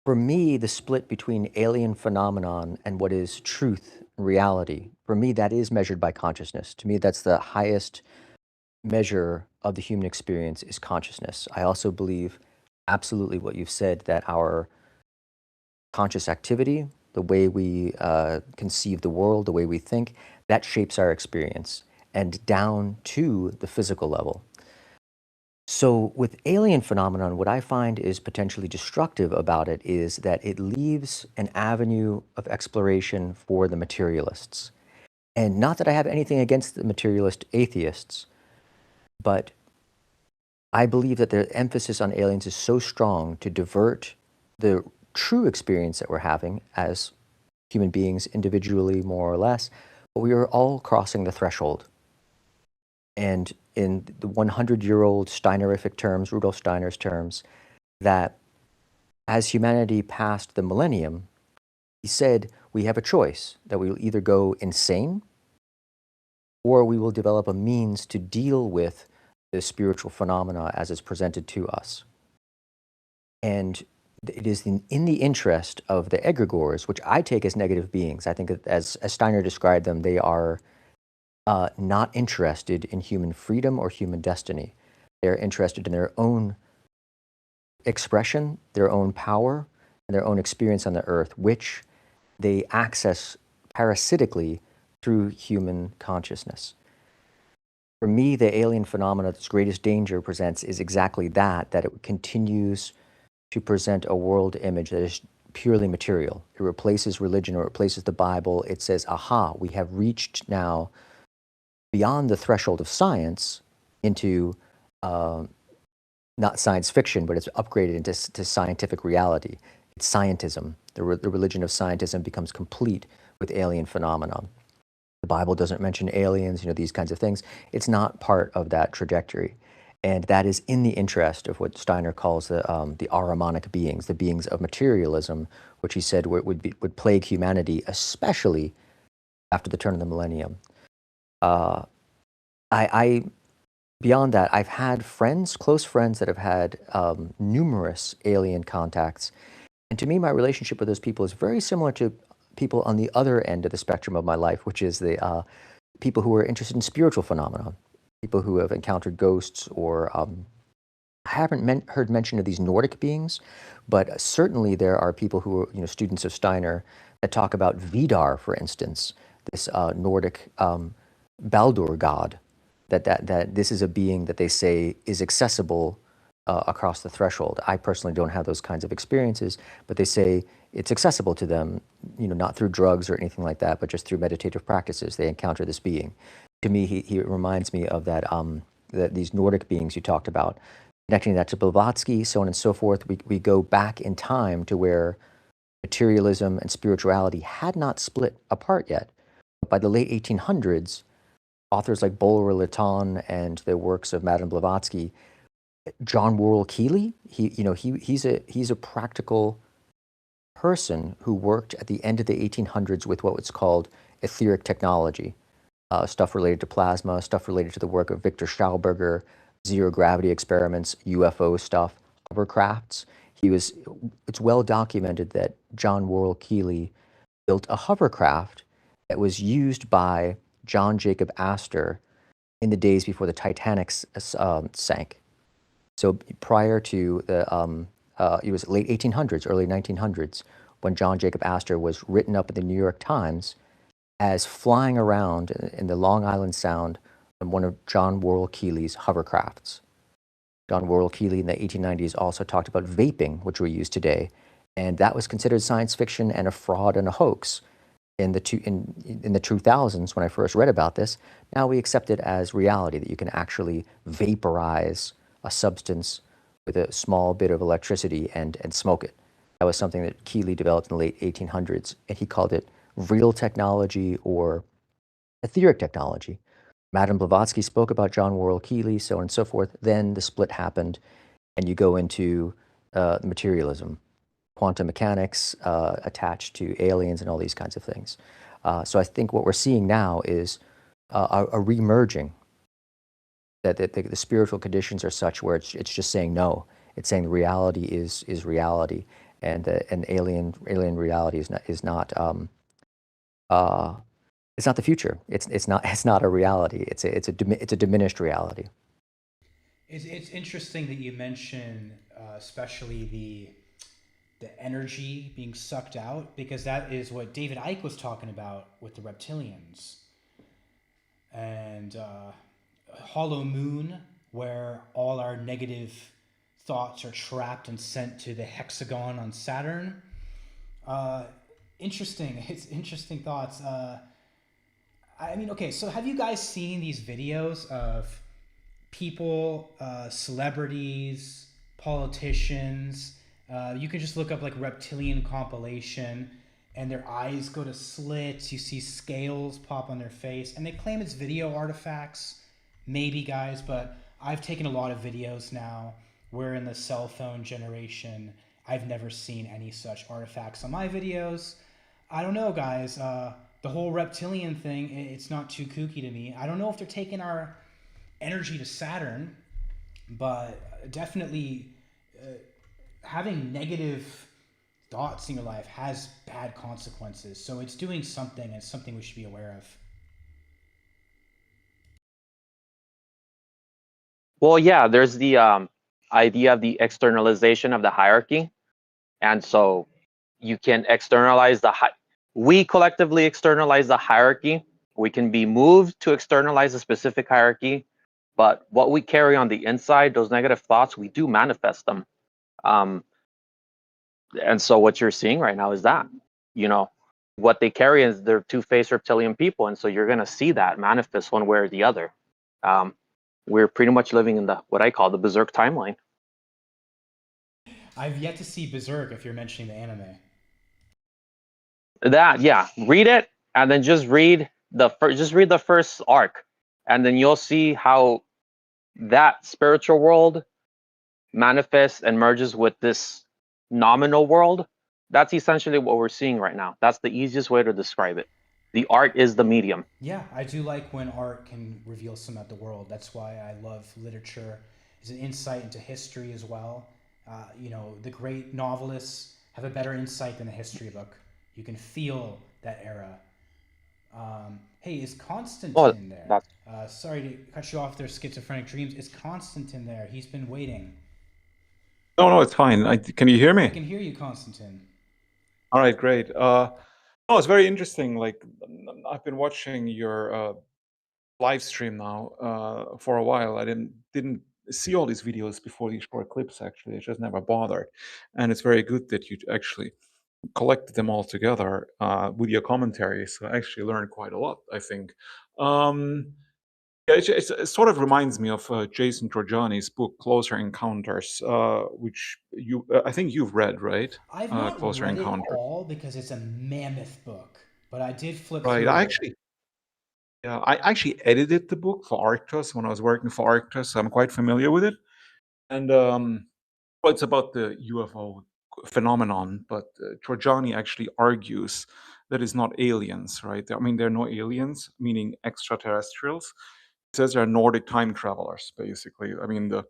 for me, the split between alien phenomenon and what is truth, reality, for me, that is measured by consciousness. To me, that's the highest measure of the human experience, is consciousness. I also believe absolutely what you've said, that our conscious activity, the way we conceive the world, the way we think, that shapes our experience, and down to the physical level. So with alien phenomenon, what I find is potentially destructive about it is that it leaves an avenue of exploration for the materialists. And not that I have anything against the materialist atheists, but I believe that the emphasis on aliens is so strong to divert the true experience that we're having as human beings individually, more or less, but we are all crossing the threshold. And in the 100-year-old Steinerific terms, Rudolf Steiner's terms, that as humanity passed the millennium, he said we have a choice, that we will either go insane or we will develop a means to deal with the spiritual phenomena as it's presented to us. And it is in the interest of the egregores, which I take as negative beings. I think that as Steiner described them, they are not interested in human freedom or human destiny. They're interested in their own expression, their own power, and their own experience on the earth, which they access parasitically through human consciousness. For me, the alien phenomena's greatest danger presents is exactly that it continues to present a world image that is purely material. It replaces religion or replaces the Bible. It says, aha, we have reached now beyond the threshold of science into not science fiction, but it's upgraded into scientific reality. It's scientism. The religion of scientism becomes complete with alien phenomena. The Bible doesn't mention aliens, these kinds of things. It's not part of that trajectory. And that is in the interest of what Steiner calls the Ahrimanic beings, the beings of materialism, which he said would plague humanity, especially after the turn of the millennium. Beyond that, I've had close friends that have had numerous alien contacts. And to me, my relationship with those people is very similar to people on the other end of the spectrum of my life, which is the people who are interested in spiritual phenomena, people who have encountered ghosts, or I haven't heard mention of these Nordic beings, but certainly there are people who are students of Steiner that talk about Vidar, for instance, this Nordic Baldur god, that this is a being that they say is accessible across the threshold. I personally don't have those kinds of experiences, but they say it's accessible to them, not through drugs or anything like that, but just through meditative practices. They encounter this being. To me, he reminds me of that these Nordic beings you talked about, connecting that to Blavatsky, so on and so forth. We go back in time to where materialism and spirituality had not split apart yet. But by the late 1800s, authors like Bulwer-Lytton and the works of Madame Blavatsky, John Worrell Keeley, he's a practical person who worked at the end of the 1800s with what was called etheric technology, stuff related to plasma, stuff related to the work of Victor Schauberger, zero gravity experiments, UFO stuff, hovercrafts. It's well documented that John Worrell Keeley built a hovercraft that was used by John Jacob Astor in the days before the Titanic sank. So prior to it was late 1800s, early 1900s, when John Jacob Astor was written up in the New York Times as flying around in the Long Island Sound on one of John Worrell Keeley's hovercrafts. John Worrell Keeley in the 1890s also talked about vaping, which we use today, and that was considered science fiction and a fraud and a hoax in the 2000s when I first read about this. Now we accept it as reality, that you can actually vaporize a substance with a small bit of electricity and smoke it. That was something that Keeley developed in the late 1800s, and he called it real technology or etheric technology. Madame Blavatsky spoke about John Worrell Keeley, so on and so forth. Then the split happened, and you go into materialism, quantum mechanics attached to aliens and all these kinds of things. So I think what we're seeing now is a remerging, that the spiritual conditions are such where it's just saying no. It's saying reality is reality, and alien reality is not it's not the future. It's not a reality. It's a diminished reality. It's interesting that you mention especially the energy being sucked out, because that is what David Icke was talking about with the reptilians. And Hollow Moon, where all our negative thoughts are trapped and sent to the hexagon on Saturn. Interesting. It's interesting thoughts. I mean, okay, so have you guys seen these videos of people, celebrities, politicians? You can just look up like reptilian compilation, and their eyes go to slits. You see scales pop on their face, and they claim it's video artifacts. Maybe, guys, but I've taken a lot of videos now. We're in the cell phone generation. I've never seen any such artifacts on my videos. I don't know, guys. The whole reptilian thing, it's not too kooky to me. I don't know if they're taking our energy to Saturn, but definitely having negative thoughts in your life has bad consequences. So it's doing something, and it's something we should be aware of. Well, yeah, there's the idea of the externalization of the hierarchy. And so you can externalize we collectively externalize the hierarchy. We can be moved to externalize a specific hierarchy, but what we carry on the inside, those negative thoughts, we do manifest them. And so what you're seeing right now is that, what they carry is they're two-faced reptilian people. And so you're going to see that manifest one way or the other. We're pretty much living in what I call the berserk timeline. I've yet to see Berserk if you're mentioning the anime. Yeah, read it and then just read the first arc, and then you'll see how that spiritual world manifests and merges with this nominal world. That's essentially what we're seeing right now. That's the easiest way to describe it. The art is the medium. Yeah, I do like when art can reveal some of the world. That's why I love literature. It's an insight into history as well. The great novelists have a better insight than a history book. You can feel that era. Hey, is Constantine there? Sorry to cut you off there, Schizophrenic Dreams. Is Constantine there? He's been waiting. No, it's fine. Can you hear me? I can hear you, Constantine. All right, great. It's very interesting. Like, I've been watching your live stream now for a while. I didn't see all these videos before, these short clips. Actually, I just never bothered. And it's very good that you actually collected them all together with your commentary. So I actually learned quite a lot, I think. It sort of reminds me of Jason Trojani's book Closer Encounters, which I think you've read, right? I've not Closer read Encounters. it all because it's a mammoth book, but I did flip Right. through I actually edited the book for Arctos when I was working for Arctos, so I'm quite familiar with it. And it's about the UFO phenomenon, but Trojani actually argues that it's not aliens, right? I mean, there are no aliens, meaning extraterrestrials. He says there are Nordic time travelers, basically. I mean, the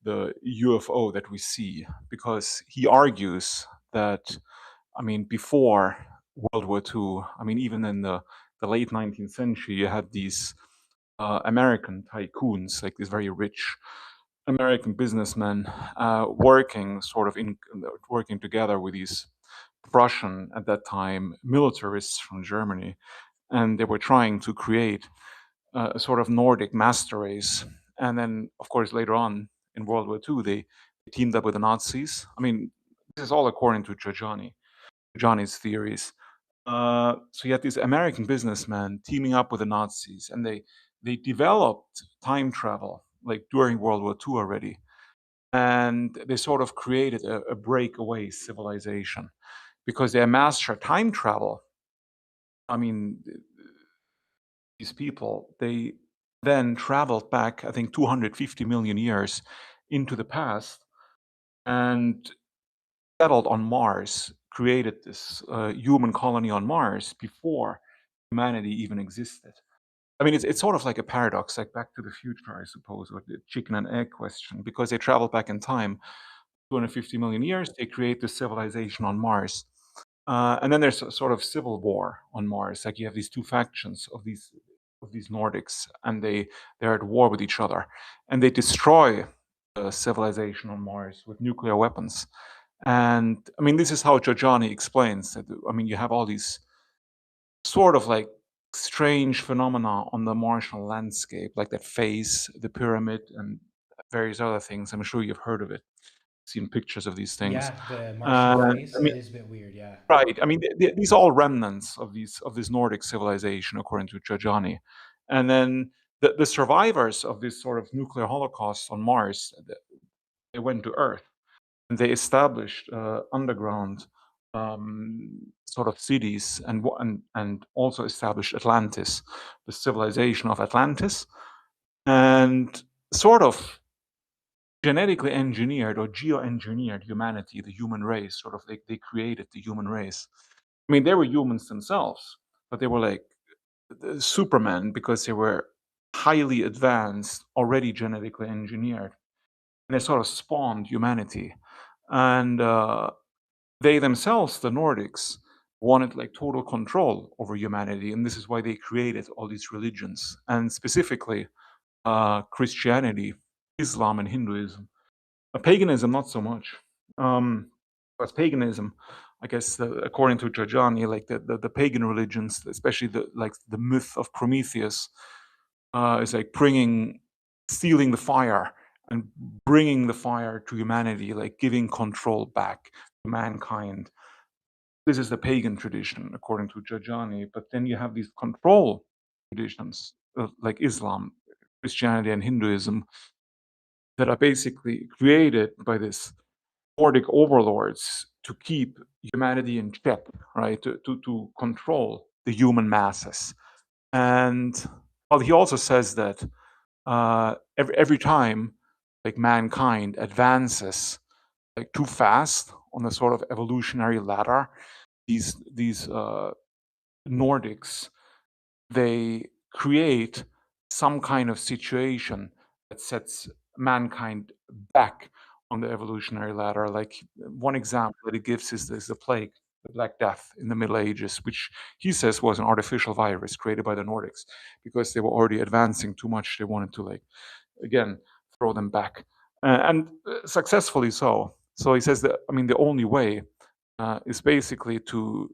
UFO that we see, because he argues that, I mean, before World War II, I mean, even in the late 19th century, you had these American tycoons, like these very rich American businessmen working together with these Prussian, at that time, militarists from Germany, and they were trying to create a sort of Nordic master race. And then, of course, later on in World War II, they teamed up with the Nazis. I mean, this is all according to Trojani's theories. So you had these American businessmen teaming up with the Nazis, and they developed time travel like during World War II already, and they sort of created a breakaway civilization because they mastered time travel. I mean, these people, they then traveled back, I think, 250 million years into the past and settled on Mars, created this human colony on Mars before humanity even existed. I mean, it's sort of like a paradox, like Back to the Future, I suppose, or the chicken and egg question, because they travel back in time 250 million years, they create this civilization on Mars. And then there's a sort of civil war on Mars. Like you have these two factions of these Nordics, and they're at war with each other, and they destroy the civilization on Mars with nuclear weapons. And I mean, this is how Trojani explains that. I mean, you have all these sort of like strange phenomena on the Martian landscape, like that face, the pyramid, and various other things. I'm sure you've heard of it, seen pictures of these things. Yeah, the Martian face. I mean, it is a bit weird, yeah. right. I mean, these are all remnants of this Nordic civilization, according to Trojani. And then the survivors of this sort of nuclear holocaust on Mars, they went to Earth, and they established underground sort of cities and also established Atlantis, the civilization of Atlantis, and sort of genetically engineered or geoengineered humanity, the human race. Sort of they created the human race. I mean, they were humans themselves, but they were like Superman because they were highly advanced, already genetically engineered, and they sort of spawned humanity. And they themselves, the Nordics, wanted like total control over humanity, and this is why they created all these religions, and specifically Christianity, Islam, and Hinduism. Paganism, not so much. Because paganism, I guess, according to Giorgiani, like the pagan religions, especially the myth of Prometheus, is like stealing the fire and bringing the fire to humanity, like giving control back to mankind. This is the pagan tradition, according to Giorgiani. But then you have these control traditions, like Islam, Christianity, and Hinduism, that are basically created by this Nordic overlords to keep humanity in check, right? To control the human masses. And well, he also says that every time like mankind advances like too fast on the sort of evolutionary ladder, these Nordics, they create some kind of situation that sets mankind back on the evolutionary ladder. Like one example that he gives is the plague, the Black Death in the Middle Ages, which he says was an artificial virus created by the Nordics because they were already advancing too much. They wanted to like, again, throw them back, and successfully so. So he says that, I mean, the only way is basically to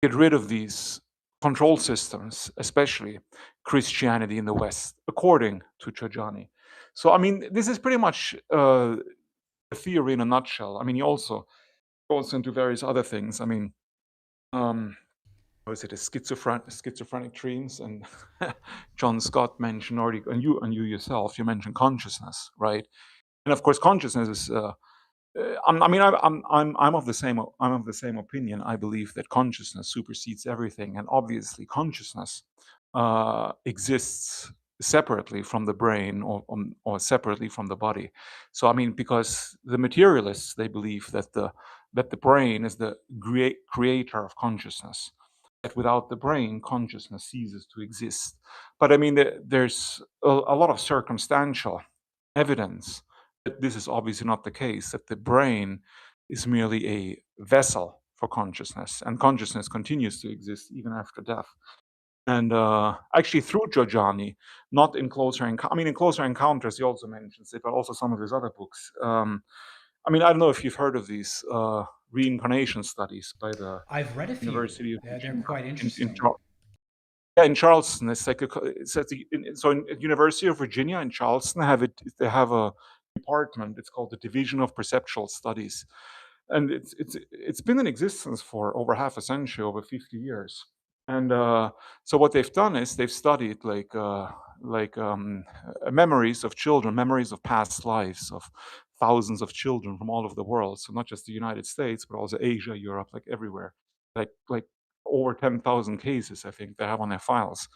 get rid of these control systems, especially Christianity in the West, according to Giorgiani. So, I mean, this is pretty much a theory in a nutshell. I mean, he also goes into various other things. I mean, was it a schizophrenic dreams? And John Scott mentioned already, and you yourself, you mentioned consciousness, right? And of course, consciousness is. I'm of the same opinion. I believe that consciousness supersedes everything, and obviously, consciousness exists separately from the brain or separately from the body. So, I mean, because the materialists, they believe that the brain is the creator of consciousness. That without the brain, consciousness ceases to exist. But I mean, there's a lot of circumstantial evidence that this is obviously not the case, that the brain is merely a vessel for consciousness, and consciousness continues to exist even after death. And actually, through Giorgiani, not in Closer in Closer Encounters, he also mentions it, but also some of his other books. I mean, I don't know if you've heard of these reincarnation studies by the I've read a few. University of They're quite interesting. in Charleston. It's like at University of Virginia in Charleston, they have a department. It's called the Division of Perceptual Studies, and it's been in existence for over half a century, over 50 years. And so what they've done is they've studied memories of children, memories of past lives of thousands of children from all over the world. So not just the United States, but also Asia, Europe, like everywhere. Like over 10,000 cases, I think they have on their files.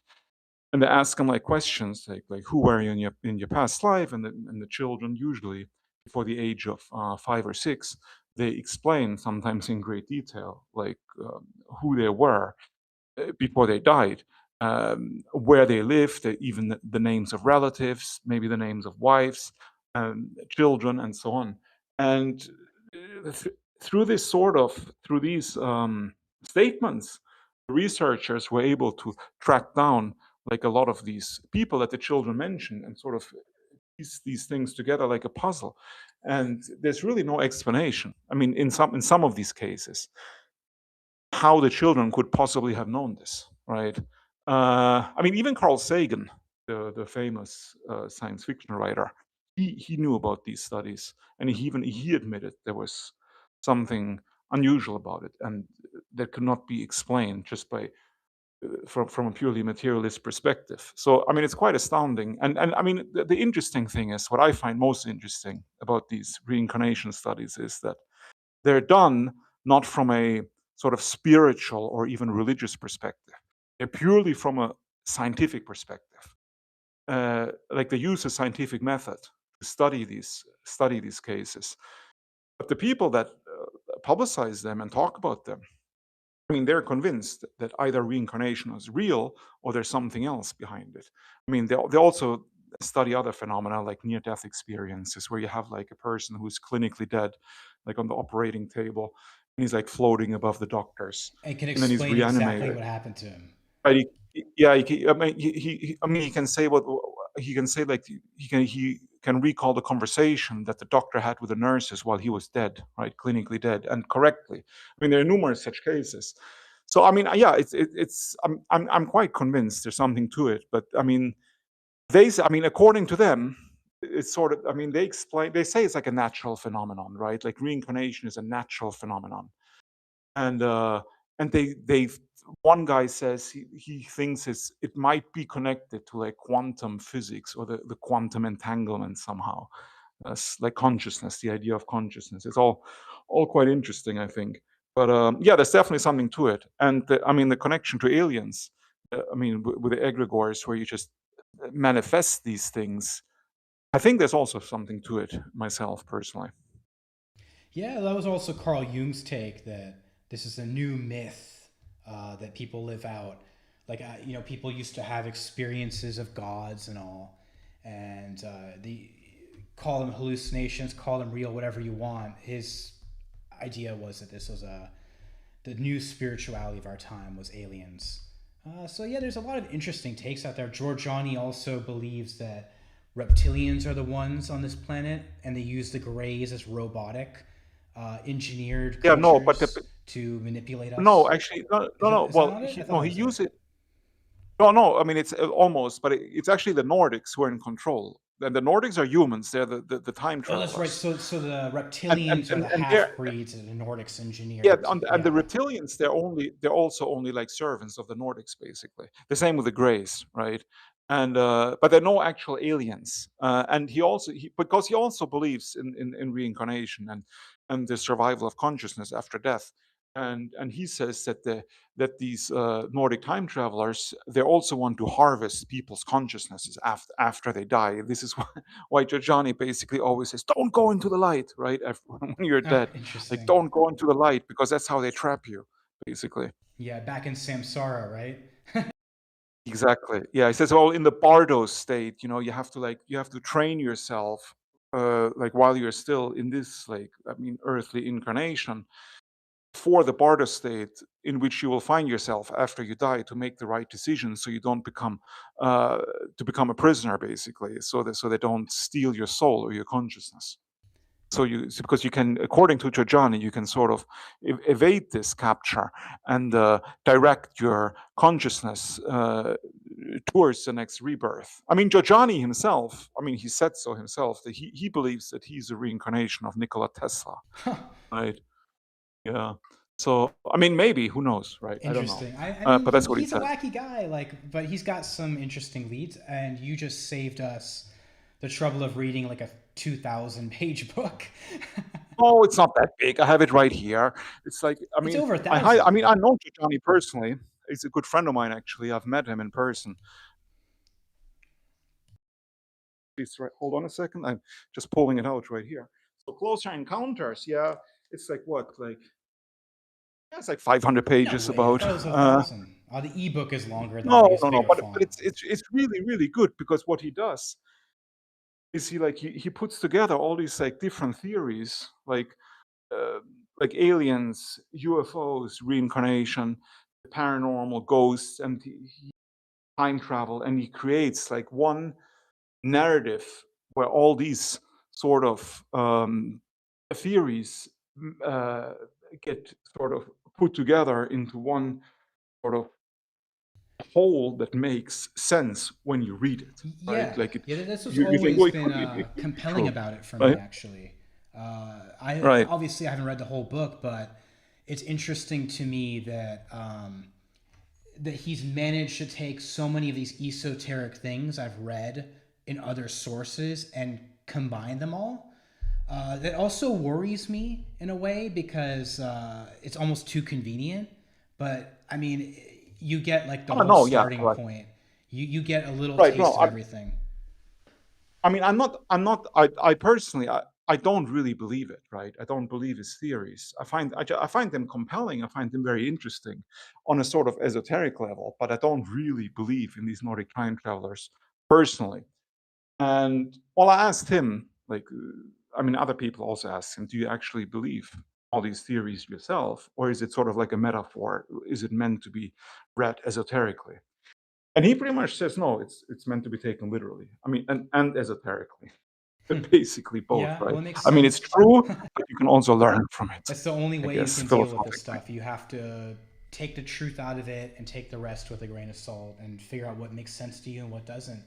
And they ask them like questions like who were you in your past life, and the children, usually before the age of 5 or 6, they explain sometimes in great detail like who they were before they died, where they lived, even the names of relatives, maybe the names of wives, children, and so on. And through these statements, researchers were able to track down like a lot of these people that the children mentioned and sort of piece these things together like a puzzle. And there's really no explanation. I mean, in some of these cases, how the children could possibly have known this, right? I mean, even Carl Sagan, the famous science fiction writer, he knew about these studies, and he admitted there was something unusual about it, and that could not be explained just by from a purely materialist perspective. So, I mean, it's quite astounding. And I mean, the interesting thing is, what I find most interesting about these reincarnation studies is that they're done not from a sort of spiritual or even religious perspective. They're purely from a scientific perspective. Like they use a scientific method to study these cases. But the people that publicize them and talk about them, I mean, they're convinced that either reincarnation is real or there's something else behind it. I mean, they also study other phenomena like near-death experiences, where you have like a person who's clinically dead, like on the operating table, and he's like floating above the doctors, and can and then he's explain reanimated. exactly what happened to him. Right? He can say what he can say. Like he can recall the conversation that the doctor had with the nurses while he was dead, right, clinically dead, and correctly. I mean, there are numerous such cases. So I mean, yeah, it's I'm quite convinced there's something to it. But I mean, according to them, it's sort of. I mean, they say it's like a natural phenomenon, right? Like reincarnation is a natural phenomenon, and they one guy says he thinks it might be connected to like quantum physics or the quantum entanglement somehow, like consciousness, the idea of consciousness. It's all quite interesting, I think. But yeah, there's definitely something to it. And I mean, the connection to aliens, I mean, with the egregores where you just manifest these things, I think there's also something to it myself personally. Yeah, that was also Carl Jung's take that this is a new myth that people live out. Like, you know, people used to have experiences of gods and all, and call them hallucinations, call them real, whatever you want. His idea was that this was the new spirituality of our time was aliens. So yeah, there's a lot of interesting takes out there. Giorgiani also believes that reptilians are the ones on this planet, and they use the Greys as robotic, engineered creatures to manipulate us. No, actually, no. Well, he used it. No. I mean, it's almost, but it's actually the Nordics who are in control. And the Nordics are humans. They're the time travelers. Oh, that's right. So the reptilians are the half-breeds and the Nordics engineered. Yeah, and the reptilians, they're also only like servants of the Nordics, basically. The same with the Greys, right? And but they're no actual aliens. And because he also believes in reincarnation and the survival of consciousness after death. And he says that these Nordic time travelers, they also want to harvest people's consciousnesses after they die. This is why Giorgiani basically always says, "Don't go into the light," right? When you're dead, like don't go into the light because that's how they trap you, basically. Yeah, back in Samsara, right? Exactly. Yeah, he says, "Well, in the Bardo state, you know, you have to train yourself, like while you're still in this, like, I mean, earthly incarnation." For the Bardo state in which you will find yourself after you die to make the right decision, so you don't become a prisoner, basically, so they don't steal your soul or your consciousness. Because you can, according to Giorgiani, you can sort of evade this capture and direct your consciousness towards the next rebirth. I mean, Giorgiani himself, I mean, he said so himself, that he believes that he's a reincarnation of Nikola Tesla, right? Yeah. So, I mean, maybe, who knows, right? Interesting. I don't know. I mean, but that's what he he's said. a wacky guy, but he's got some interesting leads, and you just saved us the trouble of reading like a 2,000-page book. Oh, it's not that big. I have it right here. It's like, I mean, it's over 1,000. I mean, I know Giorgiani personally. He's a good friend of mine, actually. I've met him in person. Please, hold on a second. I'm just pulling it out right here. So, Closer Encounters, yeah, it's like what, like, it's like 500 pages about. That was 1,000. The ebook is longer than No, but it's really, really good, because what he does is he puts together all these like different theories, like aliens, UFOs, reincarnation, paranormal, ghosts, and time travel, and he creates like one narrative where all these sort of theories get sort of put together into one sort of whole that makes sense when you read it. Yeah, right? Like that's what's always been compelling about it for me, actually. Obviously I haven't read the whole book, but it's interesting to me that that he's managed to take so many of these esoteric things I've read in other sources and combine them all. that also worries me in a way because it's almost too convenient. But I mean, you get like the whole starting point. You get a little taste of everything. I mean, I personally, I don't really believe it, right? I don't believe his theories. I find them compelling. I find them very interesting on a sort of esoteric level, but I don't really believe in these Nordic time travelers personally. And well, I asked him, like, I mean, other people also asked him, do you actually believe all these theories yourself? Or is it sort of like a metaphor? Is it meant to be read esoterically? And he pretty much says, no, it's meant to be taken literally. I mean, and esoterically. Basically both, Yeah, right? well, it makes I mean, it's sense. true, but you can also learn from it. That's the only way you guess, can deal with this philosophically. stuff. You have to take the truth out of it and take the rest with a grain of salt and figure out what makes sense to you and what doesn't.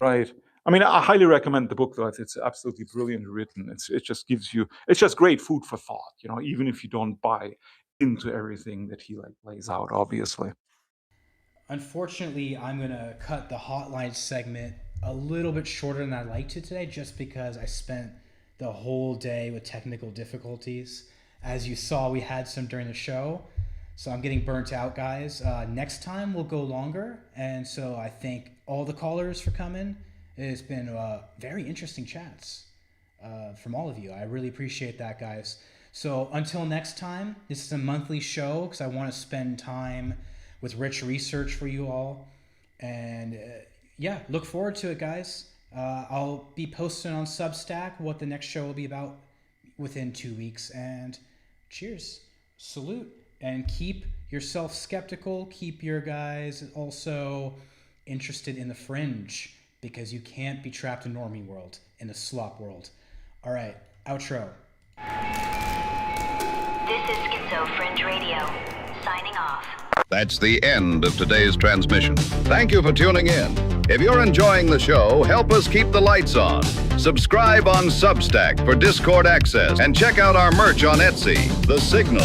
Right. I mean, I highly recommend the book, though. It's absolutely brilliantly written. It's just great food for thought, you know, even if you don't buy into everything that he like lays out, obviously. Unfortunately, I'm going to cut the hotline segment a little bit shorter than I liked to today just because I spent the whole day with technical difficulties. As you saw, we had some during the show, so I'm getting burnt out, guys. Next time we'll go longer, and so I thank all the callers for coming. It's been very interesting chats from all of you. I really appreciate that, guys. So until next time, this is a monthly show because I want to spend time with rich research for you all. And yeah, look forward to it, guys. I'll be posting on Substack what the next show will be about within 2 weeks. And cheers, salute, and keep yourself skeptical. Keep your guys also interested in the fringe because you can't be trapped in normie world, in the slop world. All right, outro. This is Schizo Fringe Radio, signing off. That's the end of today's transmission. Thank you for tuning in. If you're enjoying the show, help us keep the lights on. Subscribe on Substack for Discord access and check out our merch on Etsy. The Signal